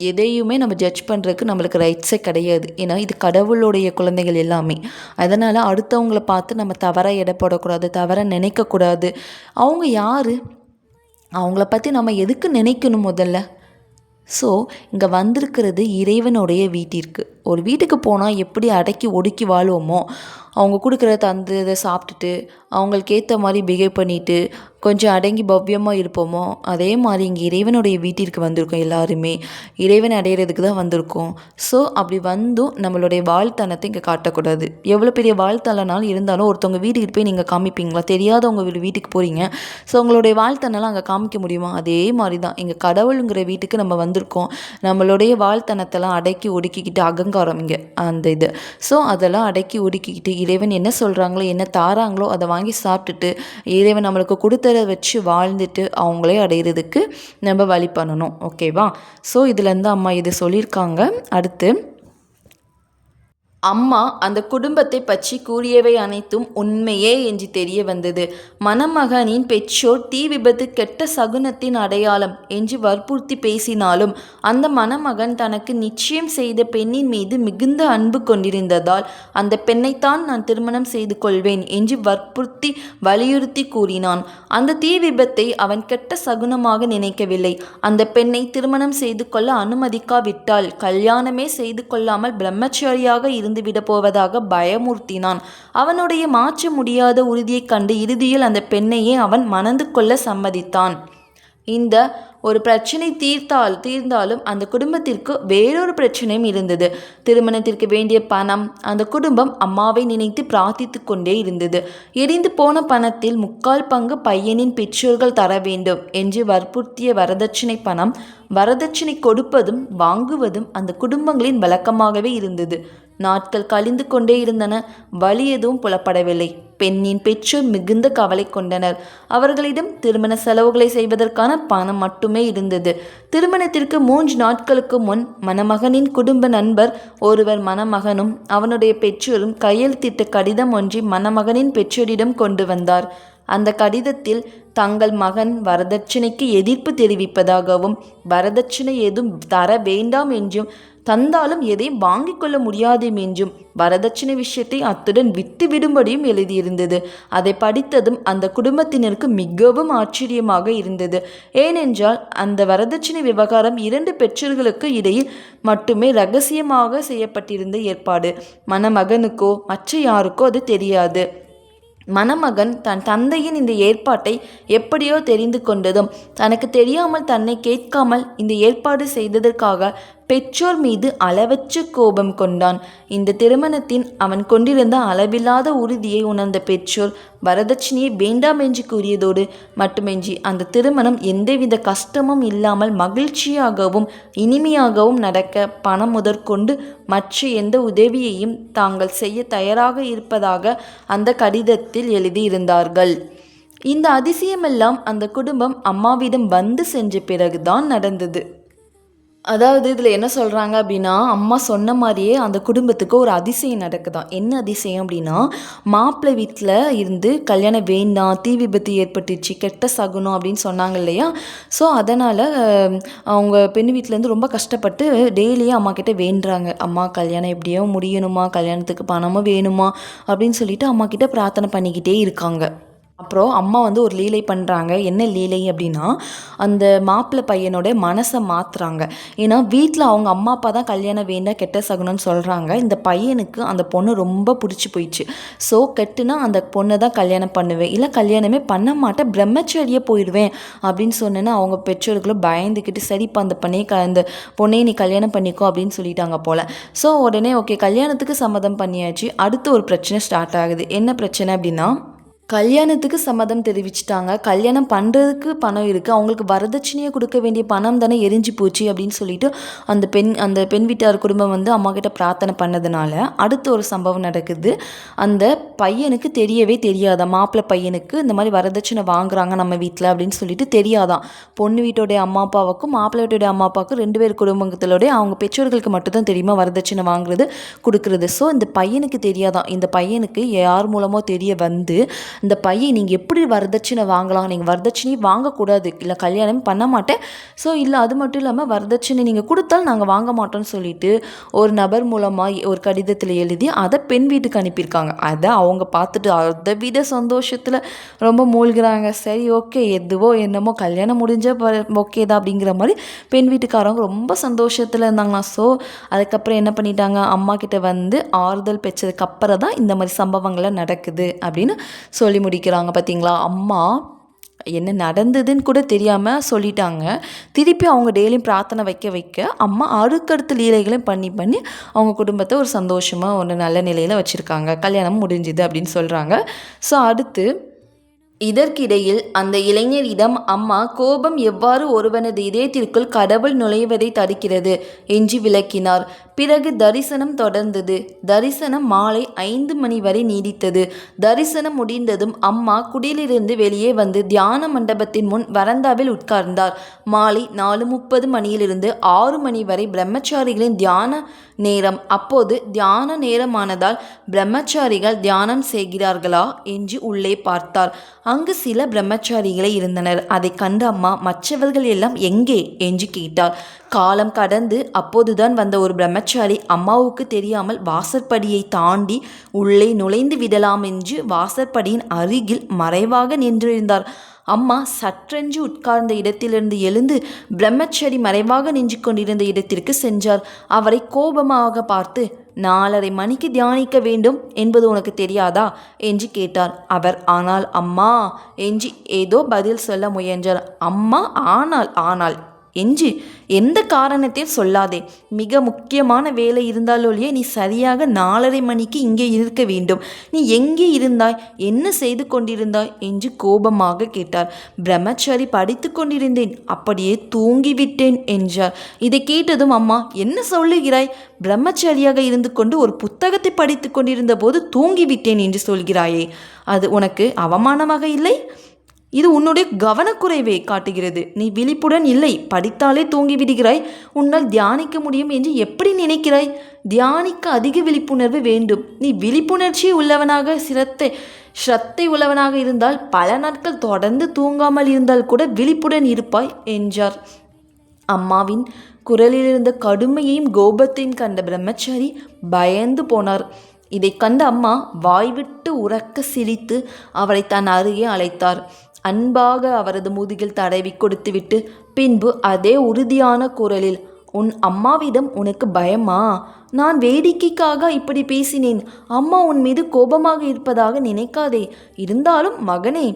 Speaker 1: எதையுமே நம்ம ஜட்ஜ் பண்ணுறதுக்கு நம்மளுக்கு ரைட்ஸே கிடையாது. ஏன்னா இது கடவுளுடைய குழந்தைகள் எல்லாமே. அதனால் அடுத்தவங்களை பார்த்து நம்ம தவறாக எடை போடக்கூடாது, தவறாக நினைக்கக்கூடாது. அவங்க யார், அவங்கள பற்றி நம்ம எதுக்கு நினைக்கணும் முதல்ல. ஸோ இங்கே வந்திருக்கிறது இறைவனுடைய வீட்டிற்கு. ஒரு வீட்டுக்கு போனால் எப்படி அடக்கி ஒடுக்கி வாழ்வோமோ, அவங்க கொடுக்குற இதை சாப்பிட்டுட்டு அவங்களுக்கு ஏற்ற மாதிரி பிஹேவ் பண்ணிவிட்டு கொஞ்சம் அடங்கி பவ்யமாக இருப்போமோ, அதே மாதிரி இங்கே இறைவனுடைய வீட்டிற்கு வந்திருக்கோம். எல்லாருமே இறைவன் அடையிறதுக்கு தான் வந்திருக்கோம். ஸோ அப்படி வந்தும் நம்மளுடைய வாழ்த்தனத்தை இங்கே காட்டக்கூடாது. எவ்வளோ பெரிய வாழ்த்தனாலும் இருந்தாலும் ஒருத்தவங்க வீட்டுக்கு போய் நீங்கள் காமிப்பீங்களா, தெரியாதவங்க வீட்டுக்கு போகிறீங்க, ஸோ உங்களுடைய வாழ்த்தனெல்லாம் அங்கே காமிக்க முடியுமா? அதே மாதிரி தான் இங்கே கடவுளுங்கிற வீட்டுக்கு நம்ம வந்திருக்கோம். நம்மளுடைய வாழ்த்தனத்தெல்லாம் அடக்கி ஒடுக்கிக்கிட்டு அகங்காரம் இங்கே அந்த இது. ஸோ அதெல்லாம் அடக்கி ஒடுக்கிக்கிட்டு இறைவன் என்ன சொல்கிறாங்களோ என்ன தாராங்களோ அதை வாங்கி சாப்பிட்டுட்டு இறைவன் நம்மளுக்கு கொடுத்ததை வச்சு வாழ்ந்துட்டு அவங்களே அடையிறதுக்கு நம்ம வழி பண்ணணும். ஓகேவா? ஸோ இதுலேருந்து அம்மா இது சொல்லியிருக்காங்க. அடுத்து அம்மா அந்த குடும்பத்தை பற்றி கூறியவை அனைத்தும் உண்மையே என்று தெரிய வந்தது. மணமகனின் பெற்றோர் தீ விபத்து கெட்ட சகுனத்தின் அடையாளம் என்று வற்புறுத்தி பேசினாலும் அந்த மணமகன் தனக்கு நிச்சயம் செய்த பெண்ணின் மீது மிகுந்த அன்பு கொண்டிருந்ததால் அந்த பெண்ணைத்தான் நான் திருமணம் செய்து கொள்வேன் என்று வற்புறுத்தி வலியுறுத்தி கூறினான். அந்த தீ விபத்தை அவன் கெட்ட சகுனமாக நினைக்கவில்லை. அந்த பெண்ணை திருமணம் செய்து கொள்ள அனுமதிக்காவிட்டால் கல்யாணமே செய்து கொள்ளாமல் பிரம்மச்சாரியாக இருந்துவிட போவதாக பயமுறுத்தினான். அவனுடைய மாற்ற முடியாத உறுதியைக் கண்டு இறுதியில் அந்த பெண்ணையே அவன் மணந்து கொள்ள சம்மதித்தான். இந்த ஒரு பிரச்சனை தீர்ந்தாலும் அந்த குடும்பத்திற்கு வேறொரு பிரச்சனையும் இருந்தது. திருமணத்திற்கு வேண்டிய பணம் அந்த குடும்பம் அம்மாவை நினைத்து பிரார்த்தித்து கொண்டே இருந்தது. எரிந்து போன பணத்தில் 3/4 பங்கு பையனின் பெற்றோர்கள் தர வேண்டும் என்று வற்புறுத்திய வரதட்சணை பணம், வரதட்சணை கொடுப்பதும் வாங்குவதும் அந்த குடும்பங்களின் வழக்கமாகவே இருந்தது. நாட்கள் கழிந்து கொண்டே இருந்தன. வழி எதுவும் புலப்படவில்லை. பெண்ணின் பெற்றோர் மிகுந்த கவலை கொண்டனர். அவர்களிடம் திருமண செலவுகளை செய்வதற்கான பணம் மட்டுமே இருந்தது. திருமணத்திற்கு 3 நாட்களுக்கு முன் மணமகனின் குடும்ப நண்பர் ஒருவர் மணமகனும் அவனுடைய பெற்றோரும் கையெழுத்திட்ட கடிதம் ஒன்றை மணமகனின் பெற்றோரிடம் கொண்டு வந்தார். அந்த கடிதத்தில் தங்கள் மகன் வரதட்சணைக்கு எதிர்ப்பு தெரிவிப்பதாகவும் வரதட்சணை எதுவும் தர வேண்டாம் என்றும் தந்தாலும் எதையும் வாங்கிக் கொள்ள முடியாது என்றும் வரதட்சணை விஷயத்தை அத்துடன் விட்டு விடும்படியும் எழுதியிருந்தது. அதை படித்ததும் அந்த குடும்பத்தினருக்கு மிகவும் ஆச்சரியமாக இருந்தது. ஏனென்றால் அந்த வரதட்சணை விவகாரம் 2 பெற்றோர்களுக்கு இடையில் மட்டுமே இரகசியமாக செய்யப்பட்டிருந்த ஏற்பாடு. மணமகனுக்கோ மற்ற யாருக்கோ அது தெரியாது. மணமகன் தன் தந்தையின் இந்த ஏற்பாட்டை எப்படியோ தெரிந்து கொண்டதும் தனக்கு தெரியாமல் தன்னை கேட்காமல் இந்த ஏற்பாடு செய்ததற்காக பெற்றோர் மீது அளவற்ற கோபம் கொண்டான். இந்த திருமணத்தின் அவன் கொண்டிருந்த அளவில்லாத உறுதியை உணர்ந்த பெற்றோர் வரதட்சணையை வேண்டாம் என்று கூறியதோடு மட்டுமின்றி அந்த திருமணம் எந்தவித கஷ்டமும் இல்லாமல் மகிழ்ச்சியாகவும் இனிமையாகவும் நடக்க பணம் முதற்கொண்டு மற்ற எந்த உதவியையும் தாங்கள் செய்ய தயாராக இருப்பதாக அந்த கடிதத்தில் எழுதியிருந்தார்கள். இந்த அதிசயமெல்லாம் அந்த குடும்பம் அம்மாவிடம் வந்து சென்ற பிறகுதான் நடந்தது. அதாவது இதில் என்ன சொல்கிறாங்க அப்படின்னா, அம்மா சொன்ன மாதிரியே அந்த குடும்பத்துக்கு ஒரு அதிசயம் நடக்குதான். என்ன அதிசயம் அப்படின்னா, மாப்பிள்ளை வீட்டில் இருந்து கல்யாணம் வேண்டாம், தீ விபத்து ஏற்பட்டுச்சு, கெட்ட சகுனம் அப்படின்னு சொன்னாங்க இல்லையா. ஸோ அதனால் அவங்க பெண் வீட்டிலேருந்து ரொம்ப கஷ்டப்பட்டு டெய்லியும் அம்மா கிட்டே வேண்டுறாங்க. அம்மா கல்யாணம் எப்படியோ முடியணுமா, கல்யாணத்துக்கு பணமும் வேணுமா அப்படின்னு சொல்லிட்டு அம்மா கிட்ட பிரார்த்தனை பண்ணிக்கிட்டே இருக்காங்க. அப்புறம் அம்மா வந்து ஒரு லீலை பண்ணுறாங்க. என்ன லீலை அப்படின்னா, அந்த மாப்பிள்ளை பையனோட மனசை மாற்றுறாங்க. ஏன்னா வீட்டில் அவங்க அம்மா அப்பா தான் கல்யாணம் வேண்டாம் கெட்ட சகுனம்னு சொல்கிறாங்க. இந்த பையனுக்கு அந்த பொண்ணு ரொம்ப பிடிச்சி போயிடுச்சு. ஸோ கெட்டுனா அந்த பொண்ணை தான் கல்யாணம் பண்ணுவேன், இல்லை கல்யாணமே பண்ண மாட்டேன், பிரம்மச்சரியே போயிடுவேன் அப்படின்னு சொன்னேன்னா அவங்க பெற்றோர்களும் பயந்துக்கிட்டு சரிப்பா அந்த பொண்ணையை நீ கல்யாணம் பண்ணிக்கோ அப்படின்னு சொல்லிட்டாங்க போல். ஸோ உடனே ஓகே கல்யாணத்துக்கு சம்மதம் பண்ணியாச்சு. அடுத்து ஒரு பிரச்சனை ஸ்டார்ட் ஆகுது. என்ன பிரச்சனை அப்படின்னா, கல்யாணத்துக்கு சம்மதம் தெரிவிச்சிட்டாங்க. கல்யாணம் பண்ணுறதுக்கு பணம் இருக்குது, அவங்களுக்கு வரதட்சணையை கொடுக்க வேண்டிய பணம் தானே எரிஞ்சு போச்சு அப்படின்னு சொல்லிட்டு அந்த பெண் வீட்டார் குடும்பம் வந்து அம்மா கிட்ட பிரார்த்தனை பண்ணதுனால அடுத்த ஒரு சம்பவம் நடக்குது. அந்த பையனுக்கு தெரியவே தெரியாதான், மாப்பிள்ளை பையனுக்கு இந்த மாதிரி வரதட்சணை வாங்குறாங்க நம்ம வீட்டில் அப்படின்னு சொல்லிட்டு தெரியாதான். பொண்ணு வீட்டோடைய அம்மா அப்பாவுக்கும் மாப்பிள்ளை வீட்டோடைய அம்மா அப்பாவுக்கும் 2 பேர் குடும்பத்திலோடைய அவங்க பெற்றோர்களுக்கு மட்டும்தான் தெரியுமா வரதட்சணை வாங்குறது கொடுக்குறது. ஸோ இந்த பையனுக்கு தெரியாதான். இந்த பையனுக்கு யார் மூலமோ தெரிய வந்து இந்த பையன் நீங்கள் எப்படி வரதட்சணை வாங்கலாம், நீங்கள் வரதட்சணையை வாங்கக்கூடாது, இல்லை கல்யாணம் பண்ண மாட்டேன், ஸோ இல்லை அது மட்டும் இல்லாமல் வரதட்சணை நீங்கள் கொடுத்தாலும் நாங்கள் வாங்க மாட்டோம்னு சொல்லிட்டு ஒரு நபர் மூலமாக ஒரு கடிதத்தில் எழுதி அதை பெண் வீட்டுக்கு அனுப்பியிருக்காங்க. அதை அவங்க பார்த்துட்டு அதை விட சந்தோஷத்தில் ரொம்ப மூழ்கிறாங்க. சரி ஓகே எதுவோ என்னமோ கல்யாணம் முடிஞ்ச ஓகே தான் அப்படிங்கிற மாதிரி பெண் வீட்டுக்காரவங்க ரொம்ப சந்தோஷத்தில் இருந்தாங்களாம். ஸோ அதுக்கப்புறம் என்ன பண்ணிட்டாங்க, அம்மா கிட்ட வந்து ஆறுதல் பெற்றதுக்கப்புறம் தான் இந்த மாதிரி சம்பவங்கள்லாம் நடக்குது அப்படின்னு சொல்லி முடிக்கிறாங்க. பார்த்தீங்களா, அம்மா என்ன நடந்ததுன்னு கூட தெரியாமல் சொல்லிட்டாங்க. திருப்பி அவங்க டெய்லியும் பிரார்த்தனை வைக்க அம்மா அடுக்கடுத்து லீலைகளையும் பண்ணி அவங்க குடும்பத்தை ஒரு சந்தோஷமாக ஒரு நல்ல நிலையில் வச்சுருக்காங்க. கல்யாணம் முடிஞ்சுது அப்படின்னு சொல்கிறாங்க. ஸோ அடுத்து இதற்கிடையில் அந்த இளைஞரிடம் அம்மா கோபம் எவ்வாறு ஒருவனது இதயத்திற்குள் கடவுள் நுழைவதை தடுக்கிறது என்று விளக்கினார். பிறகு தரிசனம் தொடர்ந்தது. தரிசனம் மாலை 5 மணி வரை நீடித்தது. தரிசனம் முடிந்ததும் அம்மா குடியிலிருந்து வெளியே வந்து தியான மண்டபத்தின் முன் வராந்தாவில் உட்கார்ந்தார். மாலை 4:30 மணியிலிருந்து 6 மணி வரை பிரம்மச்சாரிகளின் தியான நேரம். அப்போது தியான நேரமானதால் பிரம்மச்சாரிகள் தியானம் செய்கிறார்களா என்று உள்ளே பார்த்தார். அங்கு சில பிரம்மச்சாரிகளே இருந்தனர். அதை கண்டு அம்மா மற்றவர்கள் எல்லாம் எங்கே என்று கேட்டார். காலம் கடந்து அப்போதுதான் வந்த ஒரு பிரம்மச்சாரி அம்மாவுக்கு தெரியாமல் வாசற்படியை தாண்டி உள்ளே நுழைந்து விடலாம் என்று வாசற்படியின் அருகில் மறைவாக நின்றிருந்தார். அம்மா சற்றென்று உட்கார்ந்த இடத்திலிருந்து எழுந்து பிரம்மச்சாரி மறைவாக நின்று கொண்டிருந்த இடத்திற்கு சென்றார். அவரை கோபமாக பார்த்து 4:30 மணிக்கு தியானிக்க வேண்டும் என்பது உனக்கு தெரியாதா என்று கேட்டார். அவர் ஆனால் அம்மா என்று ஏதோ பதில் சொல்ல முயன்றார். அம்மா ஆனால் என்று எந்த காரணத்தையும் சொல்லாதே, மிக முக்கியமான வேலை இருந்தாலொழிய நீ சரியாக 4:30 மணிக்கு இங்கே இருக்க வேண்டும். நீ எங்கே இருந்தாய், என்ன செய்து கொண்டிருந்தாய் என்று கோபமாக கேட்டார். பிரம்மச்சாரி படித்து கொண்டிருந்தேன், அப்படியே தூங்கிவிட்டேன் என்றார். இதை கேட்டதும் அம்மா என்ன சொல்லுகிறாய், பிரம்மச்சாரியாக இருந்து கொண்டு ஒரு புத்தகத்தை படித்து கொண்டிருந்த போது தூங்கிவிட்டேன் என்று சொல்கிறாயே, அது உனக்கு அவமானமாக இல்லை? இது உன்னுடைய கவனக்குறைவை காட்டுகிறது. நீ விழிப்புடன் இல்லை, படித்தாலே தூங்கி விடுகிறாய். உன்னால் தியானிக்க முடியும் என்று எப்படி நினைக்கிறாய்? தியானிக்க அதிக விழிப்புணர்வு வேண்டும். நீ விழிப்புணர்ச்சி உள்ளவனாக ஸ்ரத்தை உள்ளவனாக இருந்தால் பல நாட்கள் தொடர்ந்து தூங்காமல் இருந்தால் கூட விழிப்புடன் இருப்பாய் என்றார். அம்மாவின் குரலிலிருந்த கடுமையையும் கோபத்தையும் கண்ட பிரம்மச்சாரி பயந்து போனார். இதை கண்ட அம்மா வாய்விட்டு உறக்க சிரித்து அவரை தன் அருகே அழைத்தார். அன்பாக அவரது முதுகில் தடவி கொடுத்துவிட்டு பின்பு அதே உறுதியான குரலில் உன் அம்மாவிடம் உனக்கு பயமா? நான் வேடிக்கைக்காக இப்படி பேசினேன். அம்மா உன் மீது கோபமாக இருப்பதாக நினைக்காதே. இருந்தாலும் மகனே,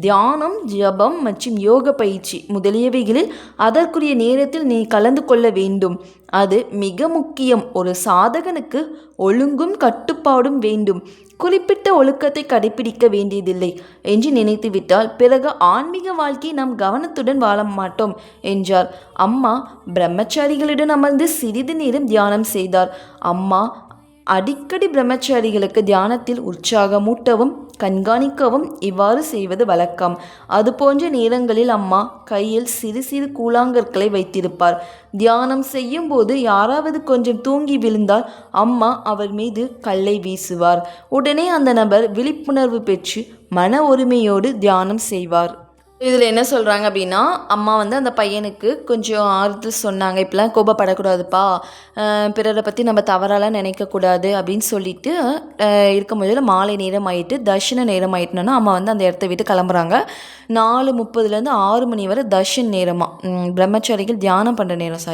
Speaker 1: தியானம், ஜபம் மற்றும் யோக பயிற்சி முதலியவைகளில் அதற்குரிய நேரத்தில் நீ கலந்து கொள்ள வேண்டும். அது மிக முக்கியம். ஒரு சாதகனுக்கு ஒழுங்கும் கட்டுப்பாடும் வேண்டும். குறிப்பிட்ட ஒழுக்கத்தை கடைபிடிக்க வேண்டியதில்லை என்று நினைத்துவிட்டால் பிறகு ஆன்மீக வாழ்க்கையை நாம் கவனத்துடன் வாழ மாட்டோம் என்றார். அம்மா பிரம்மச்சாரிகளிடம் அமர்ந்து சிறிது நேரம் தியானம் செய்தார். அம்மா அடிக்கடி பிரம்மச்சாரிகளுக்கு தியானத்தில் உற்சாகமூட்டவும் கண்காணிக்கவும் இவ்வாறு செய்வது வழக்கம். அதுபோன்ற நேரங்களில் அம்மா கையில் சிறு சிறு கூழாங்கற்களை வைத்திருப்பார். தியானம் செய்யும் போது யாராவது கொஞ்சம் தூங்கி விழுந்தால் அம்மா அவர் மீது கல்லை வீசுவார். உடனே அந்த நபர் விழிப்புணர்வு பெற்று மன ஒருமையோடு தியானம் செய்வார். இதில் என்ன சொல்கிறாங்க அப்படின்னா, அம்மா வந்து அந்த பையனுக்கு கொஞ்சம் ஆறுதல் சொன்னாங்க. இப்படிலாம் கோபப்படக்கூடாதுப்பா, பிறரை பற்றி நம்ம தவறாலாம் நினைக்கக்கூடாது அப்படின்னு சொல்லிட்டு இருக்கும்போது மாலை நேரம் ஆகிட்டு தர்ஷன நேரம் ஆகிட்டுனா அம்மா வந்து அந்த இடத்த விட்டு கிளம்புறாங்க. 4:30 6 மணி வரை தர்ஷன் நேரமாக பிரம்மச்சாரிகள் தியானம் பண்ணுற நேரம்.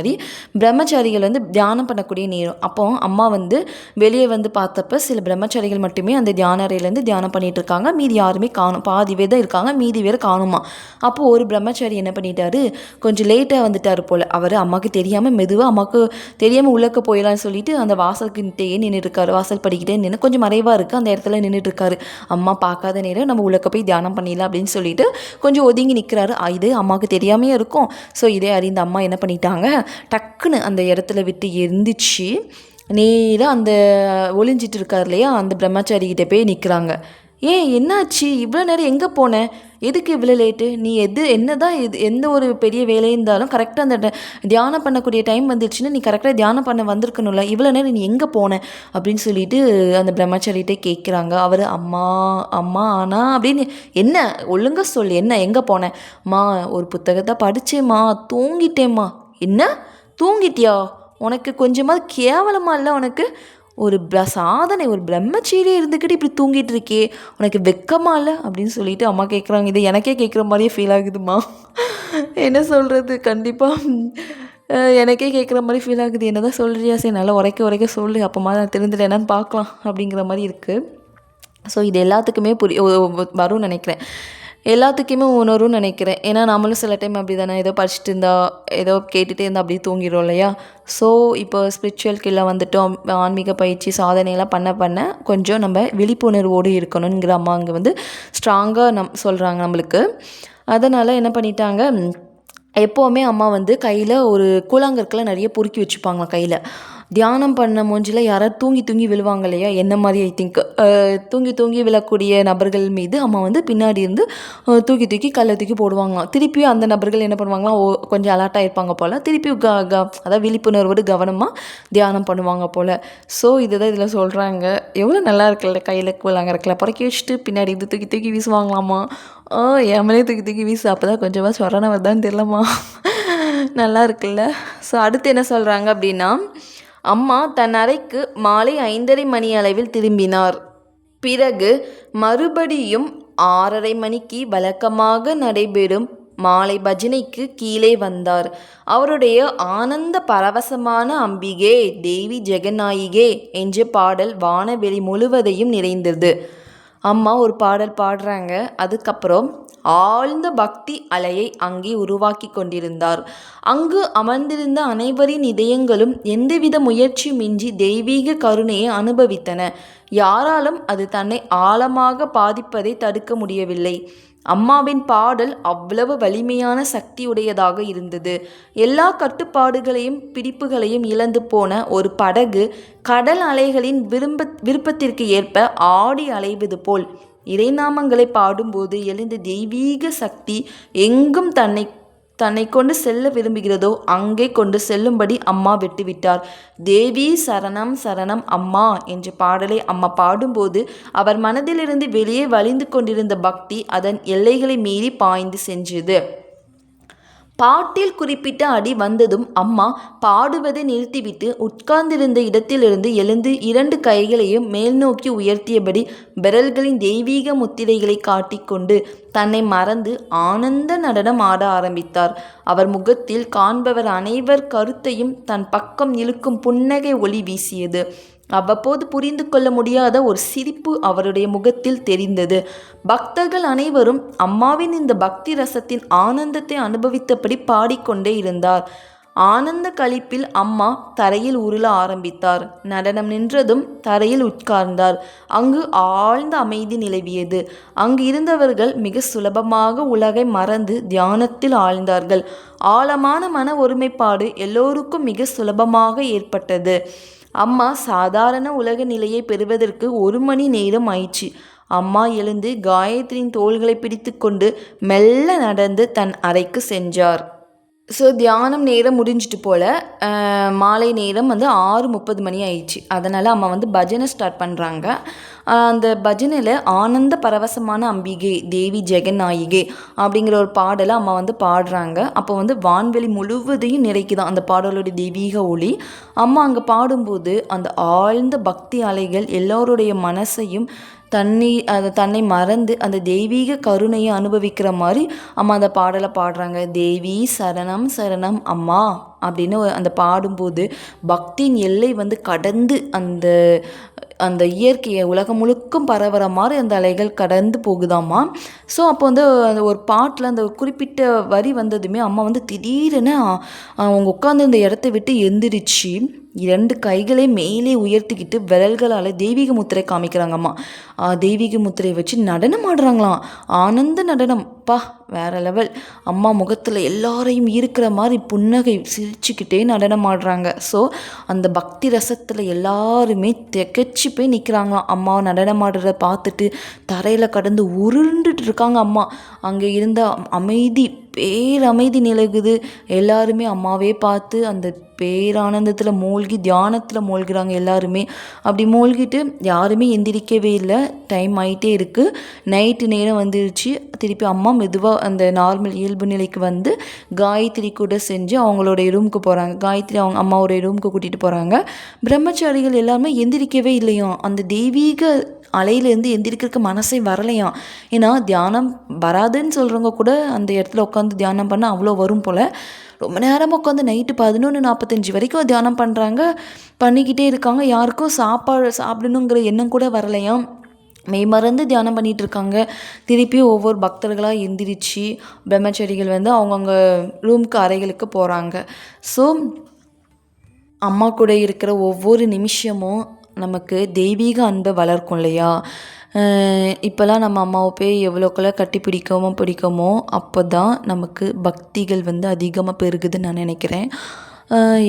Speaker 1: பிரம்மச்சாரிகள் வந்து தியானம் பண்ணக்கூடிய நேரம். அப்போ அம்மா வந்து வெளியே வந்து பார்த்தப்ப சில பிரம்மச்சாரிகள் மட்டுமே அந்த தியான அறையிலேருந்து தியானம் பண்ணிகிட்டு இருக்காங்க. மீதி யாருமே காணும், பாதி பேர் தான் இருக்காங்க, மீதி பேர் காணுமா. அப்போது ஒரு பிரம்மச்சாரி என்ன பண்ணிட்டாரு, கொஞ்சம் லேட்டாக வந்துட்டார் போல். அவர் அம்மாவுக்கு தெரியாமல் மெதுவாக அம்மாவுக்கு தெரியாமல் உள்ளக்க போயிடலான்னு சொல்லிட்டு அந்த வாசல்கிட்டேயே நின்றுட்டுருக்காரு. வாசல் படிக்கிட்டே நின்று கொஞ்சம் மறைவாக இருக்குது அந்த இடத்துல நின்றுட்டுருக்காரு. அம்மா பார்க்காத நேரம் நம்ம உள்ளக்க போய் தியானம் பண்ணிடலாம் அப்படின்னு சொல்லிட்டு கொஞ்சம் ஒதுங்கி நிற்கிறாரு. இது அம்மாவுக்கு தெரியாமையே இருக்கும். ஸோ இதே அறிந்த அம்மா என்ன பண்ணிட்டாங்க, டக்குன்னு அந்த இடத்துல விட்டு எந்திரிச்சு நேராக அந்த ஒளிஞ்சிட்டு இருக்கார் இல்லையா அந்த பிரம்மச்சாரிக்கிட்ட போய் நிற்கிறாங்க. ஏன் என்னாச்சு, இவ்வளோ நேரம் எங்கே போனேன், எதுக்கு இவ்வளோ லேட்டு, நீ என்னதான் எந்த ஒரு பெரிய வேலையாக இருந்தாலும் கரெக்டாக அந்த தியானம் பண்ணக்கூடிய டைம் வந்துடுச்சுன்னா நீ கரெக்டாக தியானம் பண்ண வந்திருக்கணும்ல, இவ்வளோ நேரம் நீ எங்கே போனேன் அப்படின்னு சொல்லிட்டு அந்த பிரம்மச்சாரிகிட்டே கேட்குறாங்க. அவர் அம்மா அம்மா ஆனா அப்படின்னு, என்ன ஒழுங்காக சொல்லு, என்ன எங்கே போனேன்? அம்மா ஒரு புத்தகத்தை படித்தேம்மா, தூங்கிட்டேம்மா. என்ன தூங்கிட்டியா? உனக்கு கொஞ்சமாவது கேவலமா இல்லை? உனக்கு ஒரு சாதனை, ஒரு பிரம்மச்சேரியே இருந்துக்கிட்டு இப்படி தூங்கிட்டு இருக்கே, உனக்கு வெக்கமா இல்லை அப்படின்னு சொல்லிட்டு அம்மா கேட்குறாங்க. இது எனக்கே கேட்குற மாதிரியே ஃபீல் ஆகுதுமா. என்ன சொல்கிறது, கண்டிப்பாக எனக்கே கேட்குற மாதிரி ஃபீல் ஆகுது. என்ன தான் சொல்கிறியா, சரி நல்லா உரைக்க சொல்லு, அப்போமா நான் தெரிஞ்சிட என்னன்னு பார்க்கலாம் அப்படிங்கிற மாதிரி இருக்குது. ஸோ இது எல்லாத்துக்குமே வரும்னு நினைக்கிறேன், எல்லாத்துக்குமே உணரும்னு நினைக்கிறேன். ஏன்னா நம்மளும் சில டைம் அப்படி தானே, ஏதோ படிச்சுட்டு இருந்தா ஏதோ கேட்டுகிட்டே இருந்தால் அப்படியே தூங்கிடும் இல்லையா. ஸோ இப்போ ஸ்பிரிச்சுவல் கீழே வந்துட்டோம், ஆன்மீக பயிற்சி சாதனையெல்லாம் பண்ண கொஞ்சம் நம்ம விழிப்புணர்வோடு இருக்கணுங்கிற அம்மா அங்கே வந்து ஸ்ட்ராங்காக சொல்கிறாங்க நம்மளுக்கு. அதனால் என்ன பண்ணிட்டாங்க, எப்போவுமே அம்மா வந்து கையில் ஒரு கூழாங்கற்களை நிறைய பொறுக்கி வச்சுப்பாங்களாம் கையில். தியானம் பண்ண மூஞ்சில் யாராவது தூங்கி விழுவாங்க இல்லையா, என்ன மாதிரி ஐ திங்க் தூங்கி விழக்கூடிய நபர்கள் மீது அம்மா வந்து பின்னாடி இருந்து தூக்கி கல்லை தூக்கி போடுவாங்களாம். திருப்பியும் அந்த நபர்கள் என்ன பண்ணுவாங்களாம், கொஞ்சம் அலர்ட்டாக இருப்பாங்க போல், திருப்பியும் அதாவது விழிப்புணர்வோடு கவனமாக தியானம் பண்ணுவாங்க போல். ஸோ இதுதான் இதில் சொல்கிறாங்க. எவ்வளோ நல்லா இருக்குல்ல, கையில் கூழாங்கற்களை புறக்கி வச்சுட்டு பின்னாடி இருந்து தூக்கி வீசுவாங்களாம்மா. ஏமலே தூக்கி வீசு, அப்போ தான் கொஞ்சமாக சொரணை வருதான்னு தெரியலம்மா. நல்லா இருக்குல்ல. ஸோ அடுத்து என்ன சொல்கிறாங்க அப்படின்னா, அம்மா தன் அறைக்கு மாலை 5:30 மணி அளவில் திரும்பினார். பிறகு மறுபடியும் 6:30 மணிக்கு வழக்கமாக நடைபெறும் மாலை பஜனைக்கு கீழே வந்தார். அவருடைய ஆனந்த பரவசமான அம்பிகே தேவி ஜெகநாயகே என்ற பாடல் வானவெளி முழுவதையும் நிறைந்தது. அம்மா ஒரு பாடல் பாடுறாங்க. அதுக்கப்புறம் ஆழ்ந்த பக்தி அலையை அங்கே உருவாக்கி கொண்டிருந்தார். அங்கு அமர்ந்திருந்த அனைவரின் இதயங்களும் எந்தவித முயற்சியுமின்றி தெய்வீக கருணையை அனுபவித்தன. யாராலும் அது தன்னை ஆழமாக பாதிப்பதை தடுக்க முடியவில்லை. அம்மாவின் பாடல் அவ்வளவு வலிமையான சக்தியுடையதாக இருந்தது. எல்லா கட்டுப்பாடுகளையும் பிடிப்புகளையும் இழந்து போன ஒரு படகு கடல் அலைகளின் விருப்பத்திற்கு ஏற்ப ஆடி அலைவது போல் இறைநாமங்களை பாடும்போது எழுந்த தெய்வீக சக்தி எங்கும் தன்னை கொண்டு செல்ல விரும்புகிறதோ அங்கே கொண்டு செல்லும்படி அம்மா விட்டுவிட்டார். தேவி சரணம் சரணம் அம்மா என்ற பாடலை அம்மா பாடும்போது அவர் மனதிலிருந்து வெளியே வழிந்து கொண்டிருந்த பக்தி அதன் எல்லைகளை மீறி பாய்ந்து சென்றது. பாட்டில் குறிப்பிட்ட அடி வந்ததும் அம்மா பாடுவதை நிறுத்திவிட்டு உட்கார்ந்திருந்த இடத்திலிருந்து எழுந்து 2 கைகளையும் மேல் நோக்கி உயர்த்தியபடி விரல்களின் தெய்வீக முத்திரைகளை காட்டிக்கொண்டு தன்னை மறந்து ஆனந்த நடனம் ஆட ஆரம்பித்தார். அவர் முகத்தில் காண்பவர் அனைவர் கருத்தையும் தன் பக்கம் இழுக்கும் புன்னகை ஒளி வீசியது. அவ்வப்போது புரிந்து கொள்ள முடியாத ஒரு சிரிப்பு அவருடைய முகத்தில் தெரிந்தது. பக்தர்கள் அனைவரும் அம்மாவின் இந்த பக்தி ரசத்தின் ஆனந்தத்தை அனுபவித்தபடி பாடிக்கொண்டே இருந்தார். ஆனந்த களிப்பில் அம்மா தரையில் உருள ஆரம்பித்தார். நடனம் நின்றதும் தரையில் உட்கார்ந்தார். அங்கு ஆழ்ந்த அமைதி நிலவியது. அங்கு இருந்தவர்கள் மிக சுலபமாக உலகை மறந்து தியானத்தில் ஆழ்ந்தார்கள். ஆழமான மன ஒருமைப்பாடு எல்லோருக்கும் மிக சுலபமாக ஏற்பட்டது. அம்மா சாதாரண உலக நிலையை பெறுவதற்கு 1 மணி நேரம் ஆயிற்று. அம்மா எழுந்து காயத்ரியின் தோள்களை பிடித்து கொண்டு மெல்ல நடந்து தன் அறைக்கு சென்றார். ஸோ தியானம் நேரம் முடிஞ்சிட்டு போல் மாலை நேரம் 6:30 மணி ஆயிடுச்சு. அதனால் அம்மா பஜனை ஸ்டார்ட் பண்ணுறாங்க. அந்த பஜனையில் ஆனந்த பரவசமான அம்பிகை தேவி ஜெகநாயகே அப்படிங்கிற ஒரு பாடலை அம்மா பாடுறாங்க. அப்போ வான்வெளி முழுவதையும் நிறைக்குதான் அந்த பாடலுடைய தெய்வீக ஒளி. அம்மா அங்கே பாடும்போது அந்த ஆழ்ந்த பக்தி அலைகள் எல்லோருடைய மனசையும் தன்னை மறந்து அந்த தெய்வீக கருணையை அனுபவிக்கிற மாதிரி அம்மா அந்த பாடலை பாடுறாங்க. தேவி சரணம் சரணம் அம்மா அப்படின்னு அந்த பாடும்போது பக்தியின் எல்லை கடந்து அந்த இயற்கையை உலகம் முழுக்கும் பரவுற மாதிரி அந்த அலைகள் கடந்து போகுதாம்மா. ஸோ அப்போ அந்த ஒரு பாட்டில் அந்த குறிப்பிட்ட வரி வந்ததுமே அம்மா திடீரென அவங்க உட்காந்து இடத்த விட்டு எந்திரிச்சு 2 கைகளை மேலே உயர்த்திக்கிட்டு விரல்களால் தெய்வீக முத்திரை காமிக்கிறாங்கம்மா. தெய்வீக முத்திரை வச்சு நடனம் ஆடுறாங்களாம். ஆனந்த நடனம் வேற லெவல். அம்மா முகத்தில் எல்லாரையும் இருக்கிற மாதிரி புன்னகை சிரிச்சுக்கிட்டே நடனம் ஆடுறாங்க. ஸோ அந்த பக்தி ரசத்தில் எல்லாருமே திகச்சு போய் நிற்கிறாங்களாம். அம்மா நடனம் ஆடுறத பார்த்துட்டு தரையில் கடந்து உருண்டுட்டு இருக்காங்க அம்மா. அங்கே இருந்த அமைதி பேரமைதி நிலகுது. எல்லாருமே அம்மாவே பார்த்து அந்த பேரானந்தத்தில் மூழ்கி தியானத்தில் மூழ்கிறாங்க எல்லாருமே. அப்படி மூழ்கிட்டு யாருமே எந்திரிக்கவே இல்லை. டைம் ஆகிட்டே இருக்குது. நைட்டு நேரம் வந்துருச்சு. திருப்பி அம்மா மெதுவாக அந்த நார்மல் இயல்பு நிலைக்கு காயத்ரி கூட செஞ்சு அவங்களுடைய ரூமுக்கு போகிறாங்க. காயத்ரி அவங்க அம்மாவுடைய ரூமுக்கு கூட்டிகிட்டு போகிறாங்க. பிரம்மச்சாரிகள் எல்லாருமே எந்திரிக்கவே இல்லையாம். அந்த தெய்வீக அலையிலேருந்து எந்திரிக்கிறதுக்கு மனசே வரலையாம். ஏன்னா தியானம் வராதுன்னு சொல்கிறவங்க கூட அந்த இடத்துல உட்காந்து தியானம் பண்ண அவ்வளோ வரும் போல். ரொம்ப நேரம் உட்காந்து நைட்டு 11:45 வரைக்கும் தியானம் பண்ணுறாங்க. பண்ணிக்கிட்டே இருக்காங்க. யாருக்கும் சாப்பிடணுங்கிற எண்ணம் கூட வரலையாம். மெய்மறந்து தியானம் பண்ணிகிட்டு இருக்காங்க. திருப்பி ஒவ்வொரு பக்தர்களாக எந்திரிச்சு பிரம்மச்சாரிகள் அவங்கவுங்க ரூமுக்கு அறைகளுக்கு போகிறாங்க. ஸோ அம்மா கூட இருக்கிற ஒவ்வொரு நிமிஷமும் நமக்கு தெய்வீக அன்பை வளர்க்கும் இல்லையா? இப்போல்லாம் நம்ம அம்மாவை போய் எவ்வளோக்கெல்லாம் கட்டி பிடிக்கமோ அப்போ தான் நமக்கு பக்திகள் அதிகமாக பெருகுதுன்னு நான் நினைக்கிறேன்.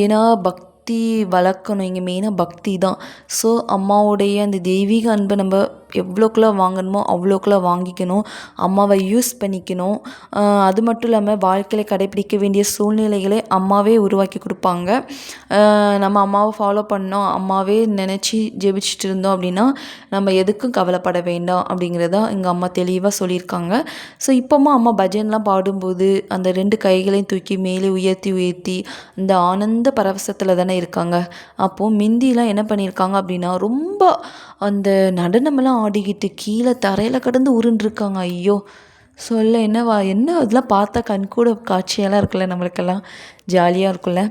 Speaker 1: ஏன்னா பக்தி வளர்க்கணும். இங்கே மெயினாக பக்தி தான். ஸோ அம்மாவுடைய அந்த தெய்வீக அன்பை நம்ம எவ்வளோக்கெல்லாம் வாங்கணுமோ அவ்வளோக்கெல்லாம் வாங்கிக்கணும். அம்மாவை யூஸ் பண்ணிக்கணும். அது மட்டும் இல்லாமல் வாழ்க்கையில் கடைப்பிடிக்க வேண்டிய சூழ்நிலைகளை அம்மாவே உருவாக்கி கொடுப்பாங்க. நம்ம அம்மாவை ஃபாலோ பண்ணோம், அம்மாவே நினச்சி ஜெபிச்சுட்டு இருந்தோம் அப்படின்னா நம்ம எதுக்கும் கவலைப்பட வேண்டாம் அப்படிங்கிறதான் எங்கள் அம்மா தெளிவாக சொல்லியிருக்காங்க. ஸோ இப்போமா அம்மா பஜன்லாம் பாடும்போது அந்த 2 கைகளையும் தூக்கி மேலே உயர்த்தி இந்த ஆனந்த பரவசத்தில் தானே இருக்காங்க. அப்போது மிந்திலாம் என்ன பண்ணியிருக்காங்க அப்படின்னா ரொம்ப அந்த நடனமெல்லாம் ஆடிக்கிட்டு கீழே தரையில் கடந்து உருண்டுருக்காங்க. ஐயோ சொல்ல என்ன அதெல்லாம் பார்த்தா கண்கூட காட்சியெல்லாம் இருக்குல்ல, நம்மளுக்கெல்லாம் ஜாலியாக இருக்குல்ல.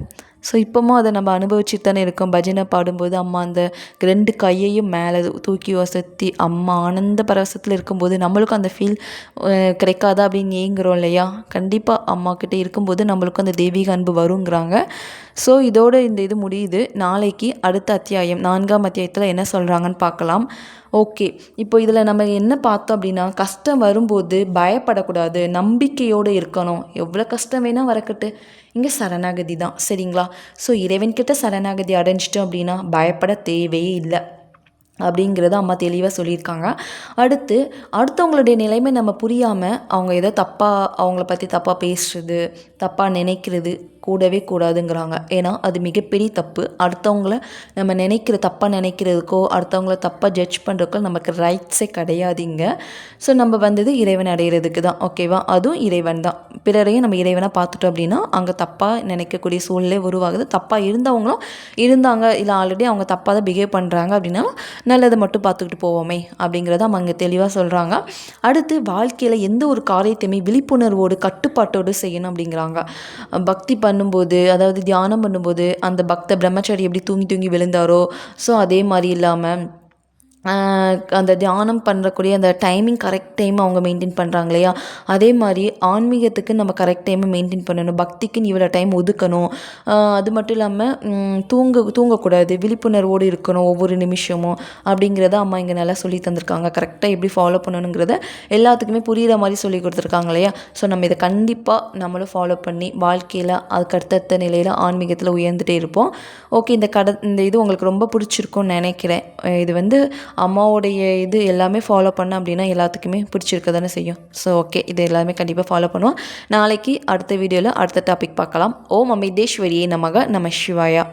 Speaker 1: ஸோ இப்போவும் அதை நம்ம அனுபவிச்சுட்டு தானே இருக்கோம். பஜனை பாடும்போது அம்மா அந்த 2 கையையும் மேலே தூக்கி வசத்தி அம்மா ஆனந்த பரவசத்தில் இருக்கும்போது நம்மளுக்கும் அந்த ஃபீல் கிடைக்காதா அப்படின்னு ஏங்குறோம் இல்லையா? கண்டிப்பாக அம்மாக்கிட்ட இருக்கும்போது நம்மளுக்கும் அந்த தெய்வீக அன்பு வருங்கிறாங்க. ஸோ இதோட இந்த இது முடியுது. நாளைக்கு அடுத்த அத்தியாயம் 4ஆம் அத்தியாயத்தில் என்ன சொல்கிறாங்கன்னு பார்க்கலாம். ஓகே, இப்போ இதில் நம்ம என்ன பார்த்தோம் அப்படின்னா, கஷ்டம் வரும்போது பயப்படக்கூடாது, நம்பிக்கையோடு இருக்கணும். எவ்வளோ கஷ்டம் வேணால் வரக்கட்டு, இங்கே சரணாகதி தான். சரிங்களா? ஸோ இறைவன்கிட்ட சரணாகதி அடைஞ்சிட்டோம் அப்படின்னா பயப்பட தேவையே இல்லை அப்படிங்கிறத அம்மா தெளிவாக சொல்லியிருக்காங்க. அடுத்தவங்களுடைய நிலைமை நம்ம புரியாமல் அவங்க ஏதோ அவங்கள பற்றி தப்பாக பேசுகிறது, தப்பாக நினைக்கிறது கூடவே கூடாதுங்கிறாங்க. ஏன்னா அது மிகப்பெரிய தப்பு. அடுத்தவங்கள நம்ம தப்பாக நினைக்கிறதுக்கோ அடுத்தவங்கள தப்பாக ஜட்ஜ் பண்ணுறதுக்கோ நமக்கு ரைட்ஸே கிடையாதுங்க. ஸோ நம்ம வந்தது இறைவன் அடையிறதுக்கு தான், ஓகேவா? அதுவும் இறைவன் தான். பிறரையும் நம்ம இறைவனாக பார்த்துட்டோம் அப்படின்னா அங்கே தப்பாக நினைக்கக்கூடிய சூழ்நிலை உருவாகுது. தப்பாக இருந்தவங்களும் இருந்தாங்க, இல்லை ஆல்ரெடி அவங்க தப்பாக தான் பிஹேவ் பண்ணுறாங்க அப்படின்னா நல்லதை மட்டும் பார்த்துக்கிட்டு போவோமே அப்படிங்கிறத அவங்க அங்கே தெளிவாக சொல்கிறாங்க. அடுத்து வாழ்க்கையில் எந்த ஒரு காரியத்தையுமே விழிப்புணர்வோடு கட்டுப்பாட்டோடு செய்யணும் அப்படிங்கிறாங்க. பக்தி பண்ணும்போது, அதாவது தியானம் பண்ணும்போது அந்த பக்த பிரம்மச்சாரி எப்படி தூங்கி தூங்கி விழுந்தாரோ, ஸோ அதே மாதிரி இல்லாமல் அந்த தியானம் பண்ணக்கூடிய அந்த டைமிங் கரெக்ட் டைம் அவங்க மெயின்டைன் பண்ணுறாங்க இல்லையா, அதே மாதிரி ஆன்மீகத்துக்கு நம்ம கரெக்ட் டைமை மெயின்டைன் பண்ணணும். பக்திக்குன்னு இவ்வளோ டைம் ஒதுக்கணும். அது மட்டும் இல்லாமல் தூங்கக்கூடாது, விழிப்புணர்வோடு இருக்கணும் ஒவ்வொரு நிமிஷமும் அப்படிங்கிறத அம்மா இங்கே நல்லா சொல்லி தந்திருக்காங்க. கரெக்டாக எப்படி ஃபாலோ பண்ணணுங்கிறத எல்லாத்துக்குமே புரிகிற மாதிரி சொல்லி கொடுத்துருக்காங்க இல்லையா. ஸோ நம்ம இதை கண்டிப்பாக நம்மளும் ஃபாலோ பண்ணி வாழ்க்கையில் அதுக்கு அடுத்தடுத்த நிலையில் ஆன்மீகத்தில் உயர்ந்துகிட்டே இருப்போம். ஓகே, இந்த இது உங்களுக்கு ரொம்ப பிடிச்சிருக்கும்னு நினைக்கிறேன். இது அம்மாவுடைய இது எல்லாமே ஃபாலோ பண்ண அப்படின்னா எல்லாத்துக்குமே பிடிச்சிருக்க தானே செய்யும். ஸோ ஓகே, இது எல்லாமே கண்டிப்பாக ஃபாலோ பண்ணுவோம். நாளைக்கு அடுத்த வீடியோவில் அடுத்த டாபிக் பார்க்கலாம். ஓம் அமிர்தேஸ்வரியே நமக, நம சிவாயா.